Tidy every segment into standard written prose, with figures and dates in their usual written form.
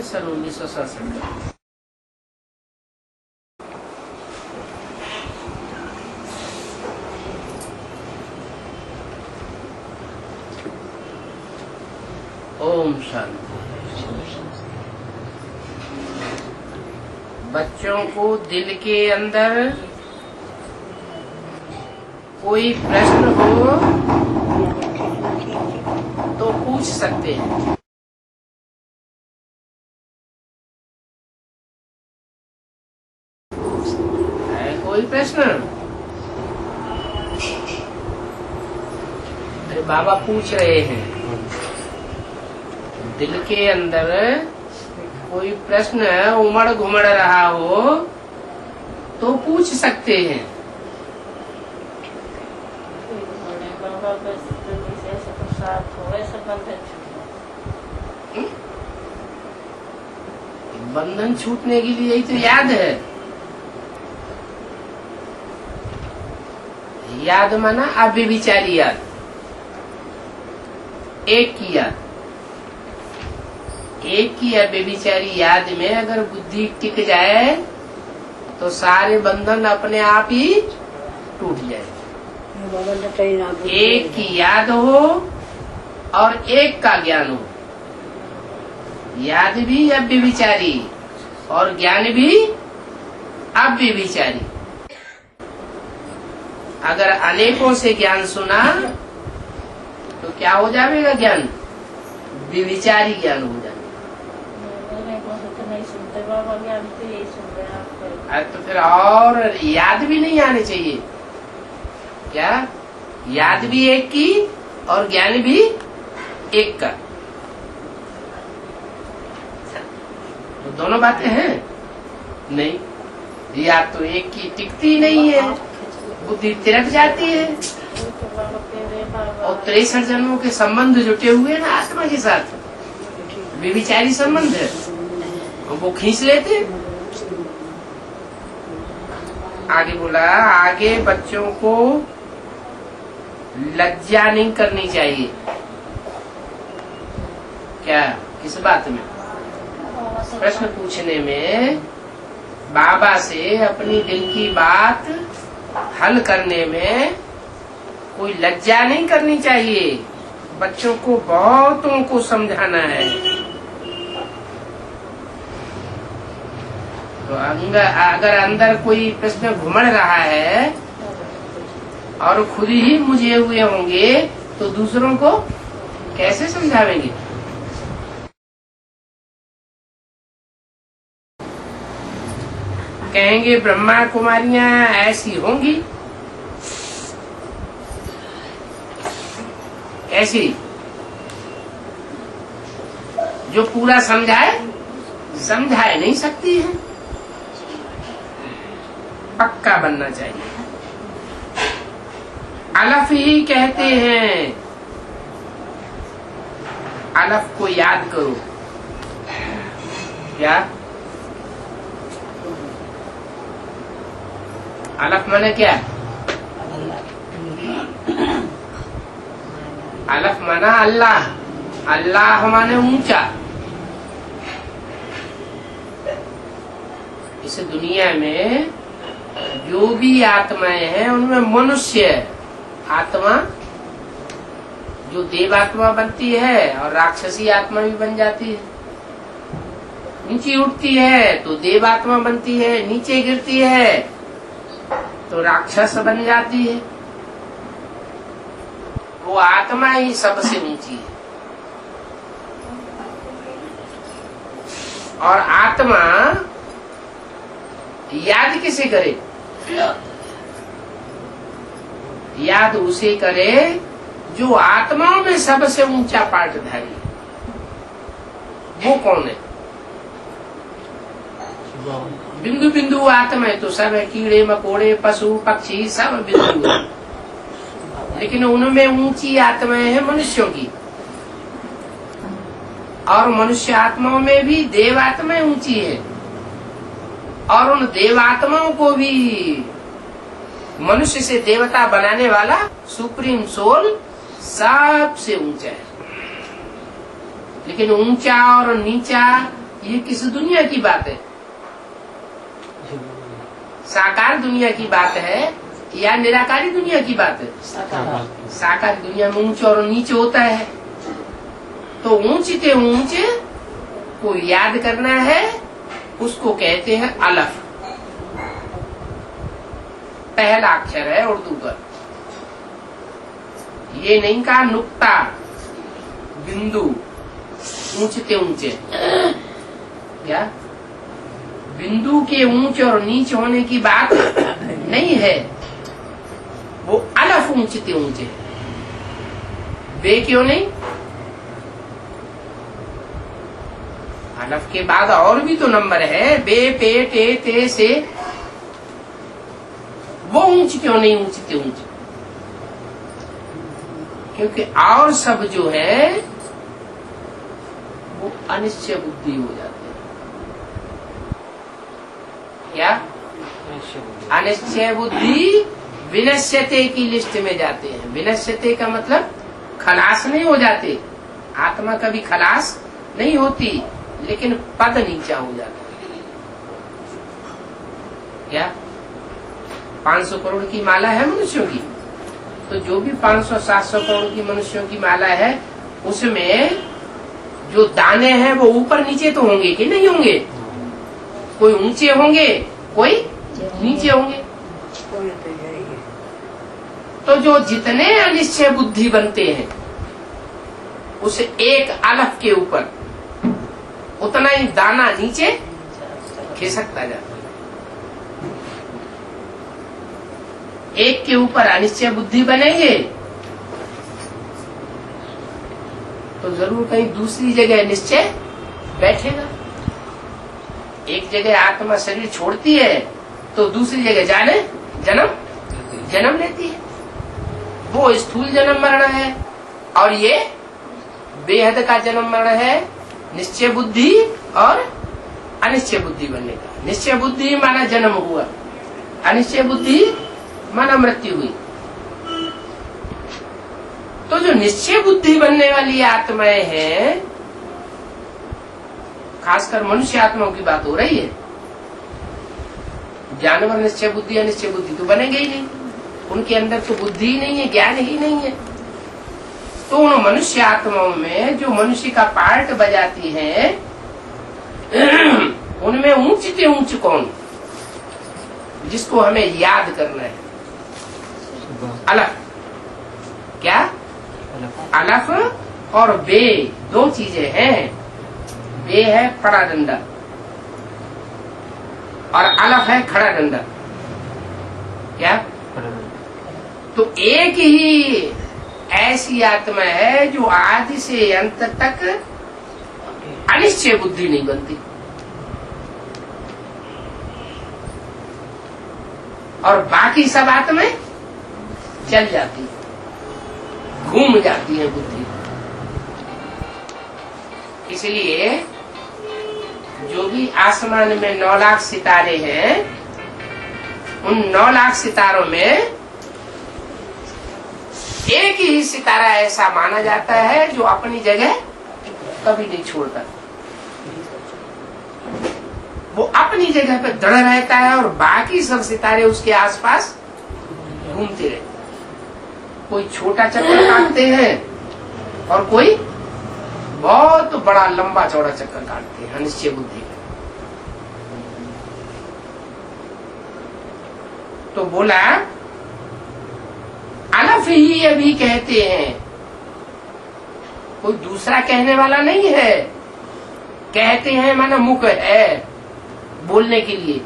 सन 1967। ओम शांति। बच्चों को दिल के अंदर कोई प्रश्न हो तो पूछ सकते हैं। है कोई प्रश्न? अरे बाबा पूछ रहे हैं, दिल के अंदर कोई प्रश्न उमड़ घुमड़ रहा हो तो पूछ सकते हैं। बंधन छूटने के लिए यही तो याद है। याद माना अव्यभिचारी याद, एक की याद। एक की अव्यभिचारी याद में अगर बुद्धि टिक जाए तो सारे बंधन अपने आप ही टूट जाए। एक की याद हो और एक का ज्ञान हो। याद भी अव्यभिचारी और ज्ञान भी अव्यभिचारी। अगर अनेकों से ज्ञान सुना तो क्या हो जाएगा? ज्ञान व्यभिचारी ज्ञान हो जाएगा। तो फिर और याद भी नहीं आने चाहिए क्या? याद भी एक की और ज्ञान भी एक का, तो दोनों बातें हैं नहीं। याद तो एक की टिकती नहीं है, बुद्धि तिरक जाती है। और 63 जन्मों के संबंध जुटे हुए ना आत्मा के साथ, व्यभिचारी संबंध है, वो खींच लेते। आगे बोला, आगे बच्चों को लज्जा नहीं करनी चाहिए। क्या? किस बात में? प्रश्न पूछने में, बाबा से अपनी दिल की बात हल करने में कोई लज्जा नहीं करनी चाहिए। बच्चों को बहुतों को समझाना है। तो अगर अंदर कोई प्रश्न घुमड़ रहा है और खुद ही मुझे हुए होंगे तो दूसरों को कैसे समझावेंगे? कहेंगे ब्रह्मा कुमारियां ऐसी होंगी, ऐसी जो पूरा समझाए नहीं सकती है। पक्का बनना चाहिए। अलफ ही कहते हैं, अलफ को याद करो। क्या? अलफ माने क्या? अलफ माना अल्लाह, अल्लाह माने ऊंचा। इस दुनिया में जो भी आत्माएं हैं उनमें मनुष्य आत्मा जो देवात्मा बनती है और राक्षसी आत्मा भी बन जाती है। नीचे उठती है तो देवात्मा बनती है, नीचे गिरती है तो राक्षस बन जाती है। वो आत्मा ही सबसे ऊंची है। और आत्मा याद किसे करे? याद उसे करे जो आत्माओं में सबसे ऊंचा पाठधारी है। वो कौन है? बिंदु बिंदु आत्मा है तो सब है, कीड़े मकोड़े पशु पक्षी सब बिंदु है। लेकिन उनमें ऊंची आत्माएं हैं मनुष्यों की, और मनुष्य आत्माओं में भी देवात्माएं ऊंची है। और उन देवात्माओं को भी मनुष्य से देवता बनाने वाला सुप्रीम सोल सबसे ऊंचा है। लेकिन ऊंचा और नीचा ये किस दुनिया की बात है? साकार दुनिया की बात है या निराकारी दुनिया की बात है? साकार दुनिया में ऊंच और नीचे होता है, तो ऊंच के ऊंच को याद करना है, उसको कहते हैं अलफ। पहला अक्षर है उर्दू का। ये नहीं कहा नुक्ता, बिंदु, ऊंचते ऊंचे। क्या बिंदु के ऊंच और नीच होने की बात नहीं है, वो अलफ ऊंचते ऊंचे। बे क्यों नहीं? अलफ के बाद और भी तो नंबर है, बे, पे, टे, ते, से। वो ऊंच क्यों नहीं ऊंचते ऊंचे? क्योंकि और सब जो है वो अनिश्चय बुद्धि हो जाते हैं। क्या? अनिश्चय बुद्धि विनश्यते की लिस्ट में जाते हैं। विनश्यते का मतलब खलास नहीं हो जाते। आत्मा कभी खलास नहीं होती, लेकिन पद नीचा हो जाता है। क्या 500 करोड़ की माला है मनुष्यों की, तो जो भी 500-700 करोड़ की मनुष्यों की माला है, उसमें जो दाने हैं वो ऊपर नीचे तो होंगे कि नहीं होंगे? कोई ऊंचे होंगे, कोई नीचे होंगे। तो जो जितने अनिश्चय बुद्धि बनते हैं, उस एक अलफ के ऊपर उतना ही दाना नीचे खिसकता जाता है। एक के ऊपर अनिश्चय बुद्धि बनेंगे तो जरूर कहीं दूसरी जगह निश्चय बैठेगा। एक जगह आत्मा शरीर छोड़ती है तो दूसरी जगह जाने जन्म लेती है। वो स्थूल जन्म मरण है और ये बेहद का जन्म मरण है। निश्चय बुद्धि और अनिश्चय बुद्धि बनने का। निश्चय बुद्धि माना जन्म हुआ, अनिश्चय बुद्धि माना मृत्यु हुई। तो जो निश्चय बुद्धि बनने वाली आत्माएं हैं, खासकर मनुष्य आत्माओं की बात हो रही है। जानवर निश्चय बुद्धि अनिश्चय बुद्धि तो बनेंगे ही नहीं, उनके अंदर तो बुद्धि ही नहीं है, ज्ञान ही नहीं है। तो उन मनुष्य आत्माओं में जो मनुष्य का पार्ट बजाती है, उनमें ऊंच से ऊंच कौन, जिसको हमें याद करना है? अलफ। क्या? अलफ और बे दो चीजें हैं। बे है खड़ा डंडा और अलफ है खड़ा डंडा। क्या? तो एक ही ऐसी आत्मा है जो आदि से अंत तक अनिश्चय बुद्धि नहीं बनती और बाकी सब आत्माएं चल जाती, घूम जाती है बुद्धि। इसलिए जो भी आसमान में 9 लाख सितारे हैं, उन 9 लाख सितारों में एक ही सितारा ऐसा माना जाता है जो अपनी जगह कभी नहीं छोड़ता। वो अपनी जगह पे दृढ़ रहता है और बाकी सब सितारे उसके आसपास घूमते रहते हैं। कोई छोटा चक्कर काटते हैं और कोई बहुत बड़ा लंबा चौड़ा चक्कर काटते हैं अनिश्चय बुद्धि का। तो बोला अलफ ही अभी कहते हैं, कोई दूसरा कहने वाला नहीं है। कहते हैं माना मुख है बोलने के लिए।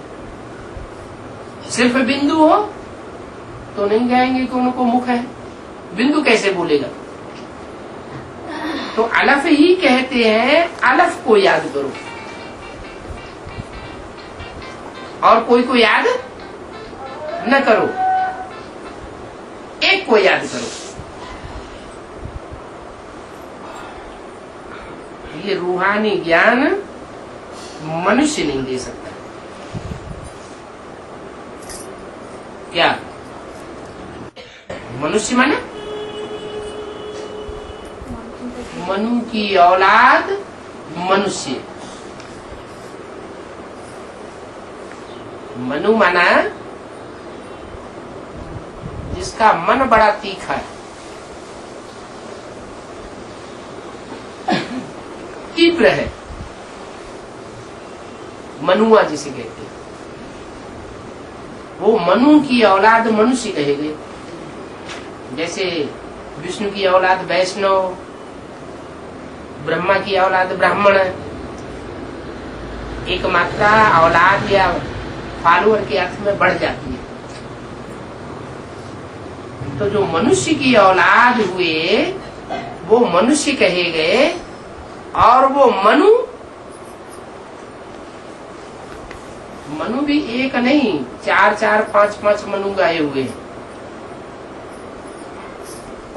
सिर्फ बिंदु हो तो नहीं कहेंगे कि उनको मुख है, बिंदु कैसे बोलेगा? तो अलफ ही कहते हैं, अलफ को याद करो और कोई को याद न करो, एक को याद करो। ये रूहानी ज्ञान मनुष्य नहीं दे सकता। क्या? मनुष्य माने मनु की औलाद मनुष्य। मनु माना जिसका मन बड़ा तीखा है, तीव्र है, मनुआ जिसे कहते हैं, वो मनु की औलाद मनुष्य कहे गए। जैसे विष्णु की औलाद वैष्णव, ब्रह्मा की औलाद ब्राह्मण। एक मात्रा औलाद या फॉलोअर के अर्थ में बढ़ जाती है। तो जो मनुष्य की औलाद हुए वो मनुष्य कहे गए, और वो मनु भी एक नहीं, 4-4, 5-5 मनु गाए हुए हैं।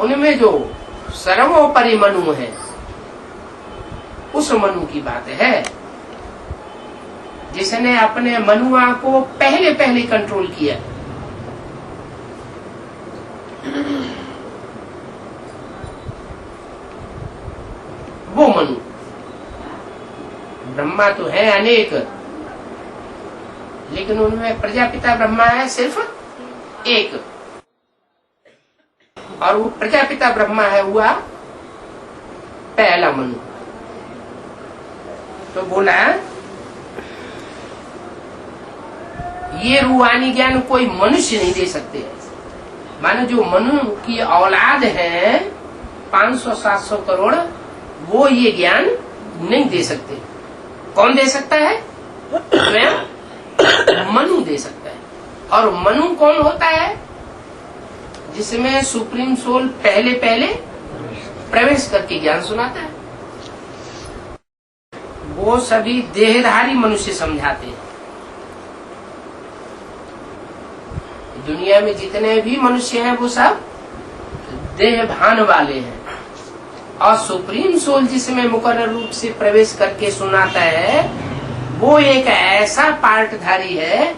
उनमें जो सर्वोपरि मनु है, उस मनु की बात है जिसने अपने मनुआ को पहले कंट्रोल किया। वो मनु। ब्रह्मा तो है अनेक, लेकिन उनमें प्रजापिता ब्रह्मा है सिर्फ एक, और वो प्रजापिता ब्रह्मा है हुआ पहला मनु। तो बोला ये रूहानी ज्ञान कोई मनुष्य नहीं दे सकते। मानो जो मनु की औलाद है 500-700 करोड़, वो ये ज्ञान नहीं दे सकते। कौन दे सकता है? स्वयं मनु दे सकता है। और मनु कौन होता है? जिसमें सुप्रीम सोल पहले प्रवेश करके ज्ञान सुनाता है। वो सभी देहधारी मनुष्य समझाते हैं। दुनिया में जितने भी मनुष्य हैं वो सब देह भान वाले हैं, और सुप्रीम सोल जिसमें मुकर्रर रूप से प्रवेश करके सुनाता है वो एक ऐसा पार्टधारी है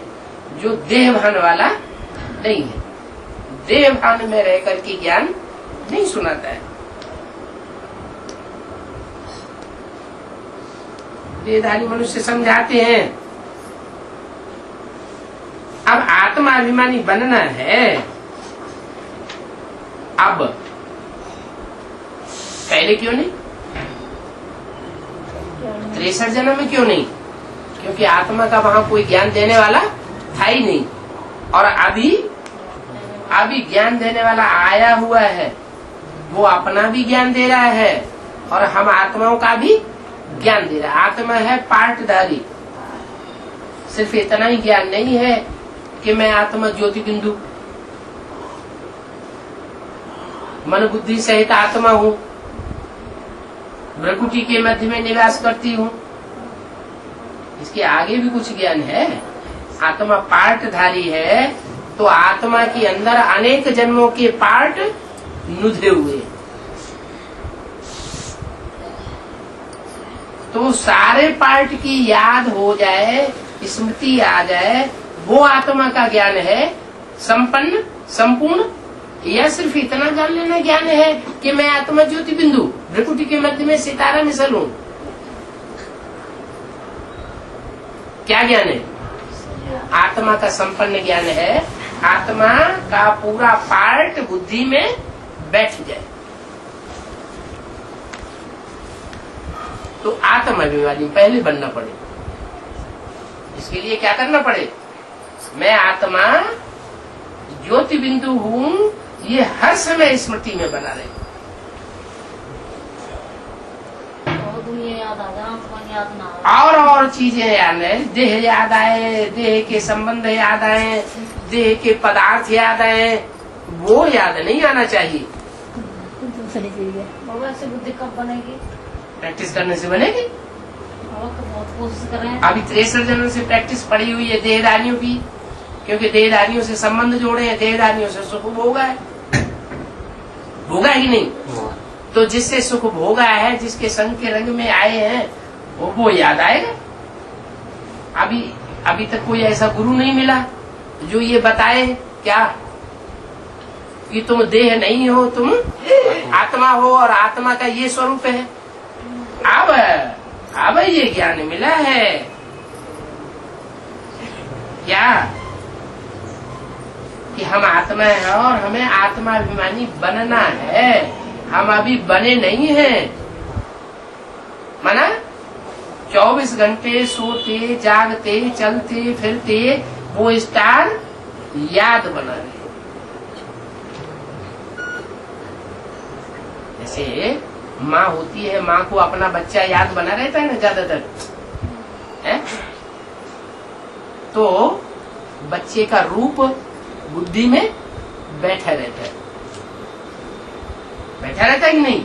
जो देह भान वाला नहीं है। देह भान में रह करके ज्ञान नहीं सुनाता है। देहधारी मनुष्य समझाते हैं। अब आत्माभिमानी बनना है। अब पहले क्यों नहीं? 63 जन्म में क्यों नहीं? क्योंकि आत्मा का वहां कोई ज्ञान देने वाला था ही नहीं। और अभी ज्ञान देने वाला आया हुआ है, वो अपना भी ज्ञान दे रहा है और हम आत्माओं का भी ज्ञान दे रहा है। आत्मा है पार्टधारी। सिर्फ इतना ही ज्ञान नहीं है कि मैं आत्मा ज्योति बिंदु मन बुद्धि सहित आत्मा हूँ, भ्रकुटी के मध्य में निवास करती हूँ। इसके आगे भी कुछ ज्ञान है। आत्मा पार्टधारी है, तो आत्मा के अंदर अनेक जन्मों के पार्ट नुधे हुए। तो सारे पार्ट की याद हो जाए, स्मृति आ जाए, वो आत्मा का ज्ञान है संपन्न संपूर्ण। या सिर्फ इतना जान लेना ज्ञान है कि मैं आत्मा ज्योति बिंदु भ्रकुटी के मध्य में सितारा मिसल हूँ। क्या ज्ञान है? आत्मा का संपन्न ज्ञान है। आत्मा का पूरा पार्ट बुद्धि में बैठ जाए। तो आत्माभिमानी पहले बनना पड़े। इसके लिए क्या करना पड़े? मैं आत्मा ज्योति बिंदु हूँ, ये हर समय स्मृति में बना रहे। और चीजें याद है, देह याद आए, देह के संबंध याद आए, देह के पदार्थ याद आए, वो याद नहीं आना चाहिए। ऐसे बुद्धि कब बनेगी? प्रैक्टिस करने से बनेगी। बहुत कोशिश कर रहे हैं। अभी 63 जन्म से प्रैक्टिस पड़ी हुई है देहदारियों की, क्योंकि देहदारियों से संबंध जोड़े हैं, देहदारियों से सुख भोगा है। भोगा ही नहीं, तो जिससे सुख भोगा है, जिसके संग के रंग में आए हैं, वो याद आएगा। अभी तक कोई ऐसा गुरु नहीं मिला जो ये बताए क्या कि तुम देह नहीं हो, तुम आत्मा हो और आत्मा का ये स्वरूप है। अब ये ज्ञान मिला है। क्या कि हम आत्मा है और हमें आत्माभिमानी बनना है। हम अभी बने नहीं हैं। माना 24 घंटे सोते जागते चलते फिरते वो स्टार याद बना रहे। जैसे माँ होती है, माँ को अपना बच्चा याद बना रहता है ना ज्यादातर है? तो बच्चे का रूप बुद्धि में बैठा रहता है। बैठा रहता है कि नहीं?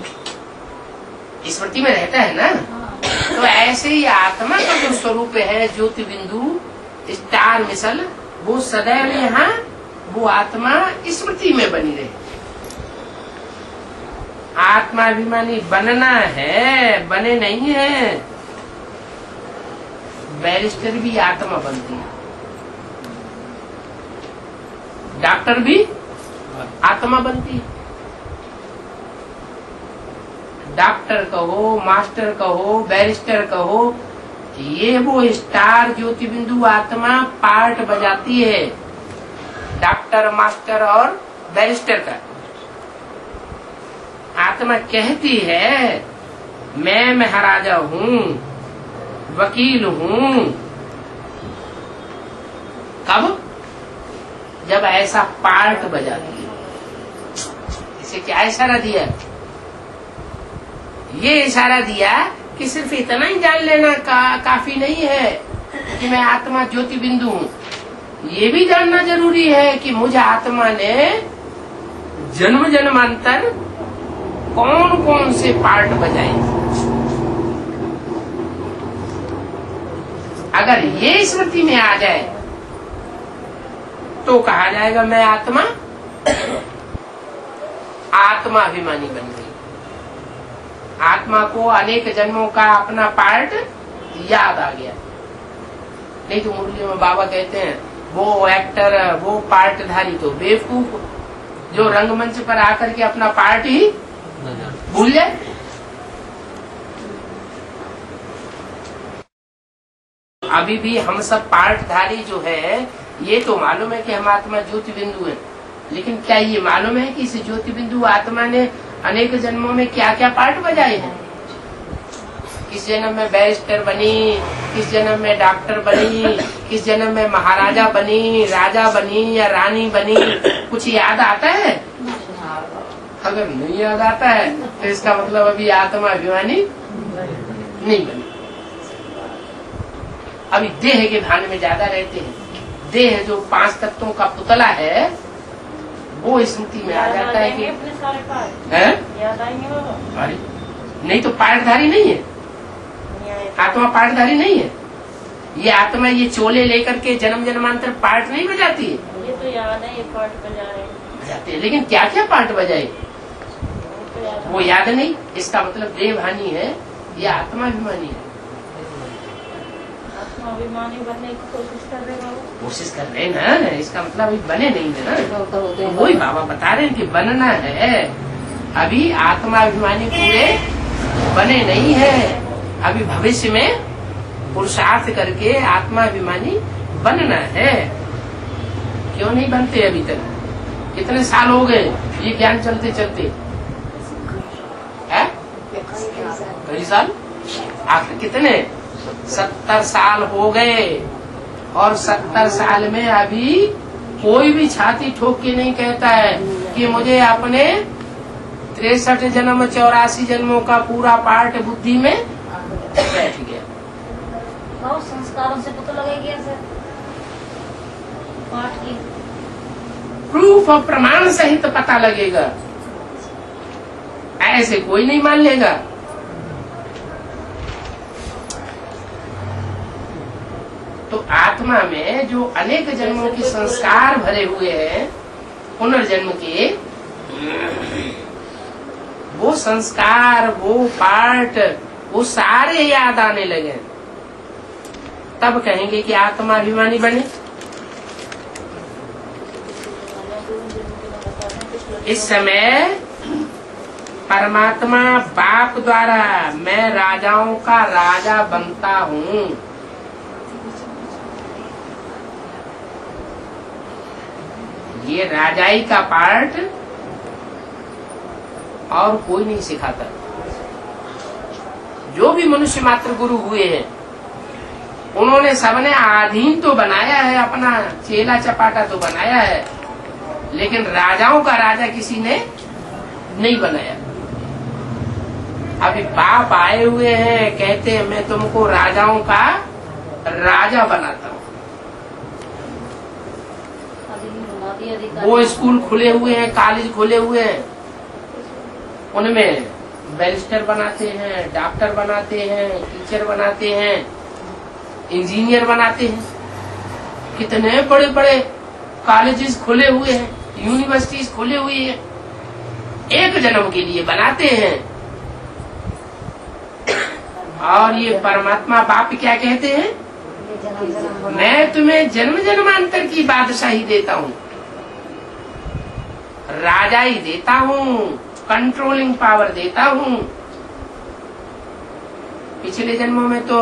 स्मृति में रहता है ना। तो ऐसे ही आत्मा का जो स्वरूप है ज्योति बिंदु स्टार मिसल, वो सदैव यहाँ वो आत्मा स्मृति में बनी रहे। आत्माभिमानी बनना है, बने नहीं है। बैरिस्टर भी आत्मा बनती है, डॉक्टर भी आत्मा बनती है। डॉक्टर कहो, मास्टर कहो, बैरिस्टर कहो, ये वो स्टार ज्योति बिंदु आत्मा पार्ट बजाती है डॉक्टर, मास्टर और बैरिस्टर का। आत्मा कहती है मैं महाराजा हूँ, वकील हूँ। कब? जब ऐसा पार्ट बजाती है। इसे क्या इशारा दिया? ये इशारा दिया कि सिर्फ इतना ही जान लेना काफी नहीं है कि मैं आत्मा ज्योति बिंदु हूँ। ये भी जानना जरूरी है कि मुझे आत्मा ने जन्म जन्मांतर कौन कौन से पार्ट बजाए। अगर ये स्मृति में आ जाए तो कहा जाएगा मैं आत्मा आत्माभिमानी बन गई। आत्मा को अनेक जन्मों का अपना पार्ट याद आ गया। नहीं तो मुरली में बाबा कहते हैं वो एक्टर, वो पार्टधारी तो बेवकूफ, जो रंगमंच पर आकर के अपना पार्ट ही भूल जाए। अभी भी हम सब पार्टधारी जो है, ये तो मालूम है कि हम आत्मा ज्योति बिंदु है, लेकिन क्या ये मालूम है कि इस ज्योति बिंदु आत्मा ने अनेक जन्मों में क्या क्या पार्ट बजाए हैं? किस जन्म में बैरिस्टर बनी, किस जन्म में डॉक्टर बनी, किस जन्म में महाराजा बनी, राजा बनी या रानी बनी, कुछ याद आता है? अगर नहीं याद आता है तो इसका मतलब अभी आत्मा अभिमानी नहीं बनी। अभी देह के भान में ज्यादा रहते हैं। देह जो 5 तत्वों का पुतला है वो स्मृति में आ जाता है कि अपने सारे पार्ट है? याद आएंगे बाबा। अरे नहीं तो पार्टधारी नहीं है, आत्मा पार्टधारी नहीं है। ये आत्मा ये चोले लेकर के जन्म जन्मांतर पार्ट नहीं बजाती है। ये तो याद है, ये पार्ट बजा रहे हैं, बजाते हैं, लेकिन क्या क्या पार्ट बजाए वो याद नहीं। इसका मतलब देह हानि है, ये आत्माभिमानी है। आत्माभिमानी बनने की कोशिश कर रहे हैं। कोशिश कर रहे हैं ना, इसका मतलब अभी बने नहीं है ना। तो वही बाबा बता रहे हैं कि बनना है। अभी आत्माभिमानी पूरे बने नहीं है। अभी भविष्य में पुरुषार्थ करके आत्माभिमानी बनना है। क्यों नहीं बनते अभी तक? कितने साल हो गए ये ज्ञान चलते चलते? है कई साल? आखिर कितने? 70 साल हो गए। और 70 साल में अभी कोई भी छाती ठोक के नहीं कहता है कि मुझे अपने 63 जन्म 84 जन्मों का पूरा पार्ट बुद्धि में बैठ गया। बहुत संस्कारों से पता लगेगी ऐसे पाठ की। प्रूफ और प्रमाण सहित पता लगेगा, ऐसे कोई नहीं मान लेगा। तो आत्मा में जो अनेक जन्मों के संस्कार भरे हुए हैं पुनर्जन्म के, वो संस्कार, वो पार्ट, वो सारे याद आने लगे, तब कहेंगे कि आत्माभिमानी बने। इस समय परमात्मा बाप द्वारा मैं राजाओं का राजा बनता हूँ। ये राजाई का पार्ट और कोई नहीं सिखाता। जो भी मनुष्य मात्र गुरु हुए हैं उन्होंने सबने अधीन तो बनाया है, अपना चेला चपाटा तो बनाया है, लेकिन राजाओं का राजा किसी ने नहीं बनाया। अभी बाप आए हुए हैं, कहते हैं मैं तुमको राजाओं का राजा बनाता हूँ। वो स्कूल खुले हुए हैं, कॉलेज खुले हुए हैं, उनमें बैरिस्टर बनाते हैं, डॉक्टर बनाते हैं, टीचर बनाते हैं, इंजीनियर बनाते हैं। कितने बड़े बड़े कॉलेजेस खुले हुए हैं, यूनिवर्सिटीज खुले हुए हैं, एक जन्म के लिए बनाते हैं। और ये परमात्मा बाप क्या कहते हैं, मैं तुम्हें जन्म जन्मांतर की बादशाही देता हूँ, राजाई देता हूँ, कंट्रोलिंग पावर देता हूँ। पिछले जन्मों में तो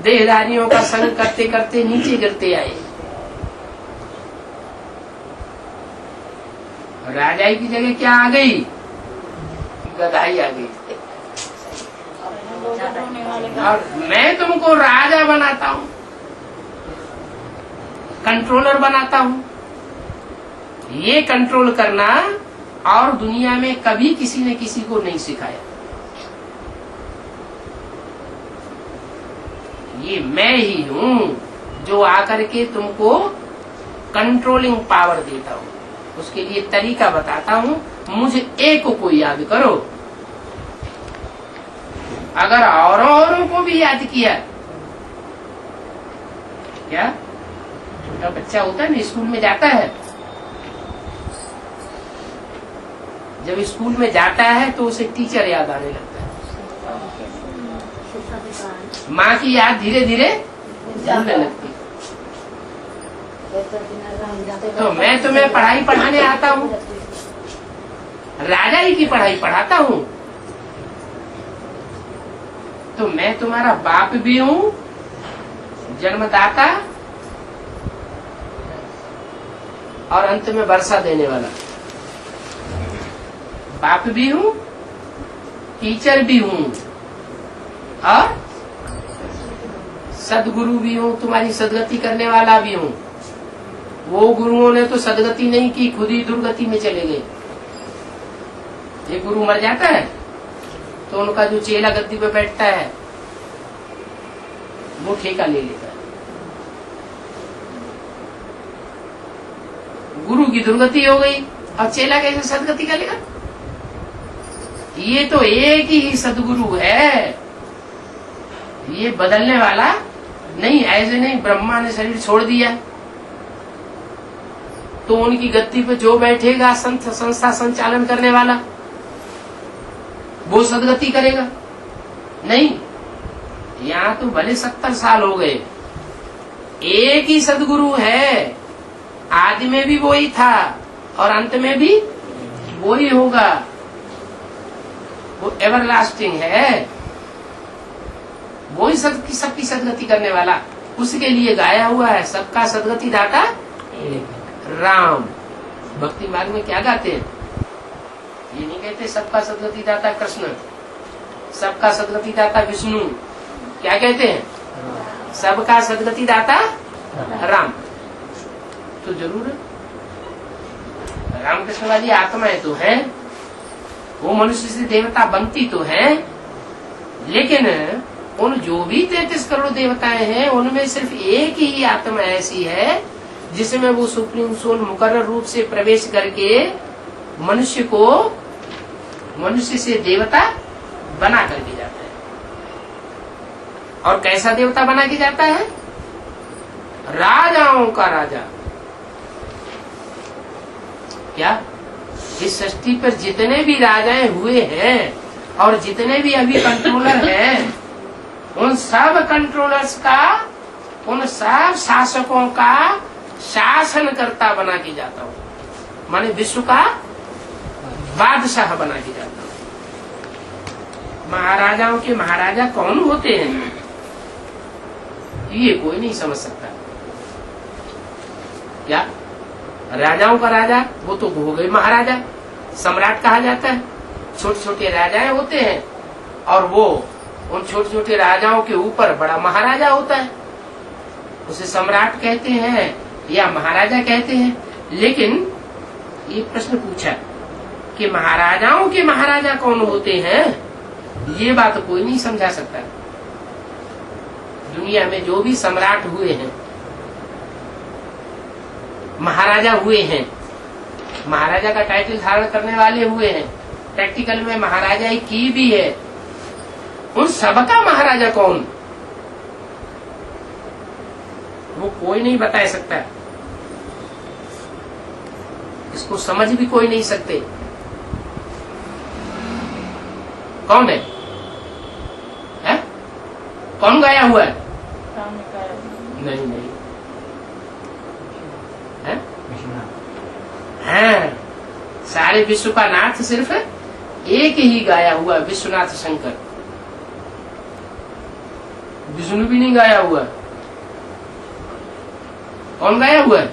देहधारियों का संग करते करते नीचे गिरते आए, राजाई की जगह क्या आ गई, गधाई आ गई। और मैं तुमको राजा बनाता हूँ, कंट्रोलर बनाता हूँ। ये कंट्रोल करना और दुनिया में कभी किसी ने किसी को नहीं सिखाया। ये मैं ही हूँ जो आकर के तुमको कंट्रोलिंग पावर देता हूँ। उसके लिए तरीका बताता हूँ, मुझे एक को याद करो। अगर औरों को भी याद किया, क्या छोटा बच्चा होता है ना, स्कूल में जाता है, जब स्कूल में जाता है तो उसे टीचर याद आने लगता है, माँ की याद धीरे धीरे भूलने लगती। तो मैं तुम्हें पढ़ाई पढ़ाने आता हूँ, राजाई की पढ़ाई पढ़ाता हूँ, तो मैं तुम्हारा बाप भी हूँ, जन्मदाता, और अंत में वर्षा देने वाला। बाप भी हूँ, टीचर भी हूँ, और सदगुरु भी हूँ, तुम्हारी सदगति करने वाला भी हूँ। वो गुरुओं ने तो सदगति नहीं की, खुद ही दुर्गति में चले गए। एक गुरु मर जाता है तो उनका जो चेला गद्दी पे बैठता है वो ठेका ले लेता है। गुरु की दुर्गति हो गई, अब चेला कैसे सदगति करेगा? ये तो एक ही सदगुरु है, ये बदलने वाला नहीं। ऐसे नहीं ब्रह्मा ने शरीर छोड़ दिया तो उनकी गद्दी पे जो बैठेगा संस्था संचालन करने वाला, वो सदगति करेगा? नहीं। यहाँ तो भले 70 साल हो गए, एक ही सदगुरु है, आदि में भी वही था और अंत में भी वही होगा। वो एवरलास्टिंग है, वही सबकी सदगति करने वाला। उसके लिए गाया हुआ है, सबका सदगति दाता राम। भक्ति मार्ग में क्या गाते हैं? ये नहीं कहते सबका सदगति दाता कृष्ण, सबका सदगति दाता विष्णु। क्या कहते हैं? सबका सदगति दाता राम। तो जरूर रामकृष्ण वाली आत्माएं तो हैं, वो मनुष्य से देवता बनती तो हैं, लेकिन उन जो भी 33 करोड़ देवताएं हैं उनमें सिर्फ एक ही आत्मा ऐसी है जिसमें वो सुप्रीम सोल मुकर्रर रूप से प्रवेश करके मनुष्य को मनुष्य से देवता बना करके जाता है। और कैसा देवता बना के जाता है? राजाओं का राजा। क्या इस सृष्टि पर जितने भी राजाएं हुए हैं और जितने भी अभी कंट्रोलर हैं, उन सब कंट्रोलर्स का, उन सब शासकों का शासनकर्ता बना के जाता हूँ, माने विश्व का बादशाह बना के जाता हूँ। महाराजाओं के महाराजा कौन होते हैं ये कोई नहीं समझ सकता। क्या राजाओं का राजा वो तो हो गए महाराजा, सम्राट कहा जाता है। छोटे छोटे राजाएं होते हैं और वो उन छोटे छोटे राजाओं के ऊपर बड़ा महाराजा होता है, उसे सम्राट कहते हैं या महाराजा कहते हैं। लेकिन ये प्रश्न पूछा कि महाराजाओं के महाराजा कौन होते हैं, ये बात कोई नहीं समझा सकता। दुनिया में जो भी सम्राट हुए हैं, महाराजा हुए हैं, महाराजा का टाइटल धारण करने वाले हुए हैं, प्रैक्टिकल में महाराजा की भी है, उन सबका महाराजा कौन, वो कोई नहीं बता सकता। इसको समझ भी कोई नहीं सकते। कौन है? कौन गाया हुआ है? नहीं नहीं है? हाँ, सारे विश्व का नाथ सिर्फ एक ही गाया हुआ, विश्वनाथ शंकर। विष्णु भी नहीं गाया हुआ। कौन गाया हुआ है?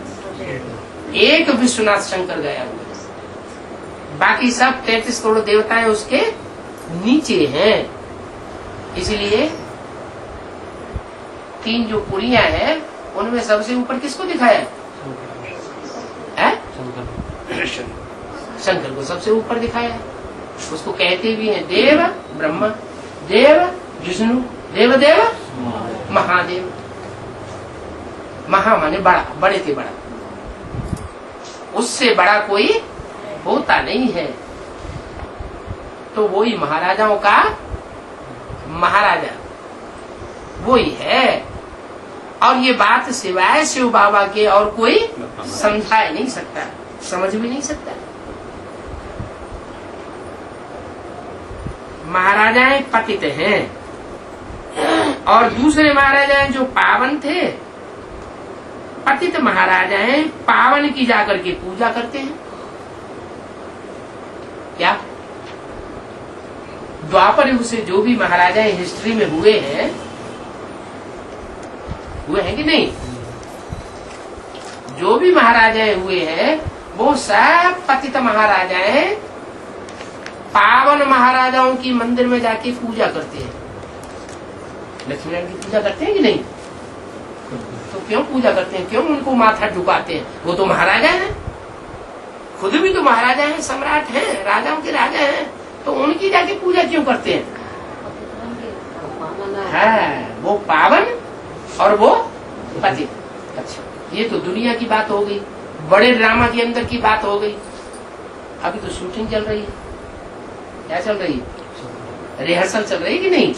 एक विश्वनाथ शंकर गाया हुआ है। बाकी सब 33 करोड़ देवताएं उसके नीचे हैं। इसलिए 3 जो पुरियां हैं उनमें सबसे ऊपर किसको दिखाया है? शंकर को सबसे ऊपर दिखाया है। उसको कहते भी हैं देव ब्रह्मा, देव विष्णु, देव देव महादेव। महा माने बड़ा, बड़े से बड़ा, उससे बड़ा कोई होता नहीं है। तो वही महाराजाओं का महाराजा वही है। और ये बात सिवाय शिव बाबा के और कोई समझा ही नहीं सकता, समझ भी नहीं सकता। महाराजाएं पतित हैं और दूसरे महाराजाएं जो पावन थे, पतित महाराजाएं पावन की जाकर के पूजा करते हैं। क्या द्वापर युग से जो भी महाराजाएं हिस्ट्री में हुए हैं कि नहीं? जो भी महाराजाएं हुए हैं वो सब पतित महाराजाएं पावन महाराजाओं की मंदिर में जाके पूजा करते हैं। लक्ष्मी नारायण की पूजा करते हैं कि नहीं? तो क्यों पूजा करते हैं? क्यों उनको माथा झुकाते हैं? वो तो महाराजा हैं, खुद भी तो महाराजा हैं, सम्राट हैं, राजाओं के राजा हैं, तो उनकी जाके पूजा क्यों करते हैं? हाँ, वो पावन और वो पतित। अच्छा, ये तो दुनिया की बात हो गई, बड़े ड्रामा के अंदर की बात हो गई। अभी तो शूटिंग चल रही है। क्या चल रही है? रिहर्सल चल रही है कि नहीं?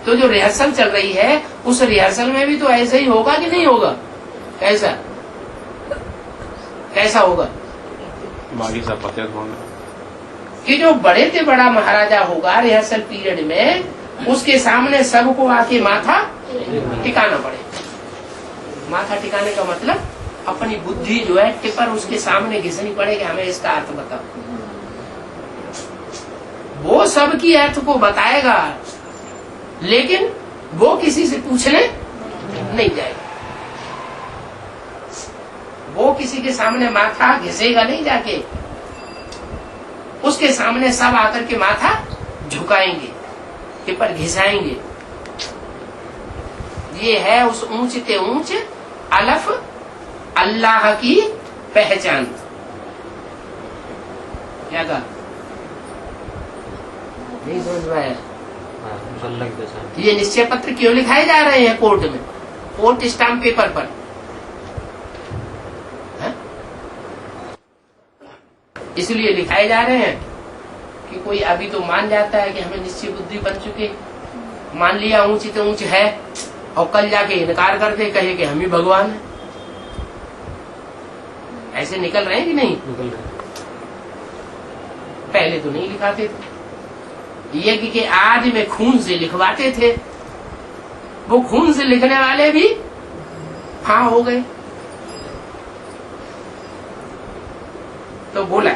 तो जो रिहर्सल चल रही है उस रिहर्सल में भी तो ऐसा ही होगा कि नहीं होगा? कैसा कैसा होगा? बाकी सब पते कि जो बड़े से बड़ा महाराजा होगा रिहर्सल पीरियड में, उसके सामने सबको आके माथा टिकाना पड़े। माथा टिकाने का मतलब अपनी बुद्धि जो है टिपर उसके सामने घिसनी पड़ेगी, हमें इसका अर्थ बताओ। वो सबकी अर्थ को बताएगा, लेकिन वो किसी से पूछने नहीं जाएगा। वो किसी के सामने माथा घिसेगा नहीं जाके, उसके सामने सब आकर के माथा झुकाएंगे, टिपर घिसाएंगे। ये है उस ऊंच ते ऊंच अलफ अल्लाह की पहचान। क्या कहा? नहीं समझ में आया? ये निश्चय पत्र क्यों लिखाए जा रहे हैं कोर्ट में, कोर्ट स्टाम्प पेपर पर? है? इसलिए लिखाए जा रहे हैं कि कोई अभी तो मान जाता है कि हमें निश्चय बुद्धि बन चुके, मान लिया ऊंची तो ऊंच है, और कल जाके इनकार कर दे, कहे कि हम ही भगवान हैं। ऐसे निकल रहे हैं कि नहीं? निकल रहे। पहले तो नहीं लिखाते थे, यज्ञ के आदि में खून से लिखवाते थे। वो खून से लिखने वाले भी हाँ हो गए। तो बोला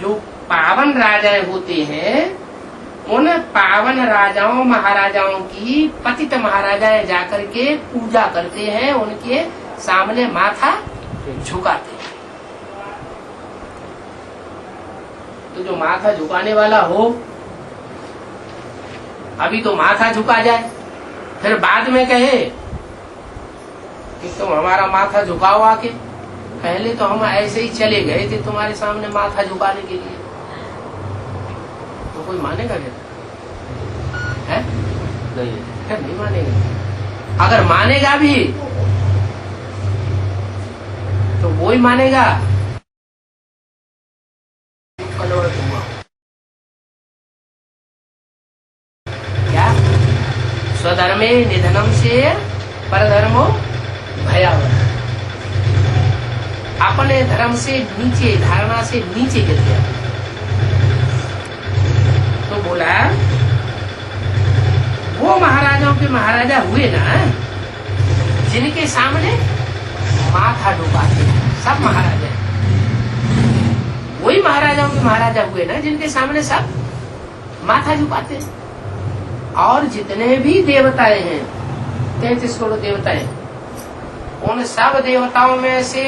जो पावन राजाएं होते हैं उन पावन राजाओं महाराजाओं की पतित महाराजाएं जाकर के पूजा करते हैं, उनके सामने माथा झुकाते हैं। तो जो माथा झुकाने वाला हो, अभी तो माथा झुका जाए, फिर बाद में कहे कि तुम हमारा माथा झुकाओ आके, पहले तो हम ऐसे ही चले गए थे तुम्हारे सामने माथा झुकाने के लिए, तो कोई मानेगा क्या? है? नहीं मानेगा। अगर मानेगा भी तो वो ही मानेगा क्या? स्वधर्मे निधनम से परधर्मो भयावह। अपने धर्म से नीचे, धारणा से नीचे गिर गया। तो बोला वो महाराजाओं के महाराजा हुए ना जिनके सामने माथा डुबाते सब महाराजा, वही महाराजाओं के महाराजा हुए ना जिनके सामने सब माथा झुकाते। और जितने भी देवताएं हैं, 33 करोड़ देवताएं, उन सब देवताओं में से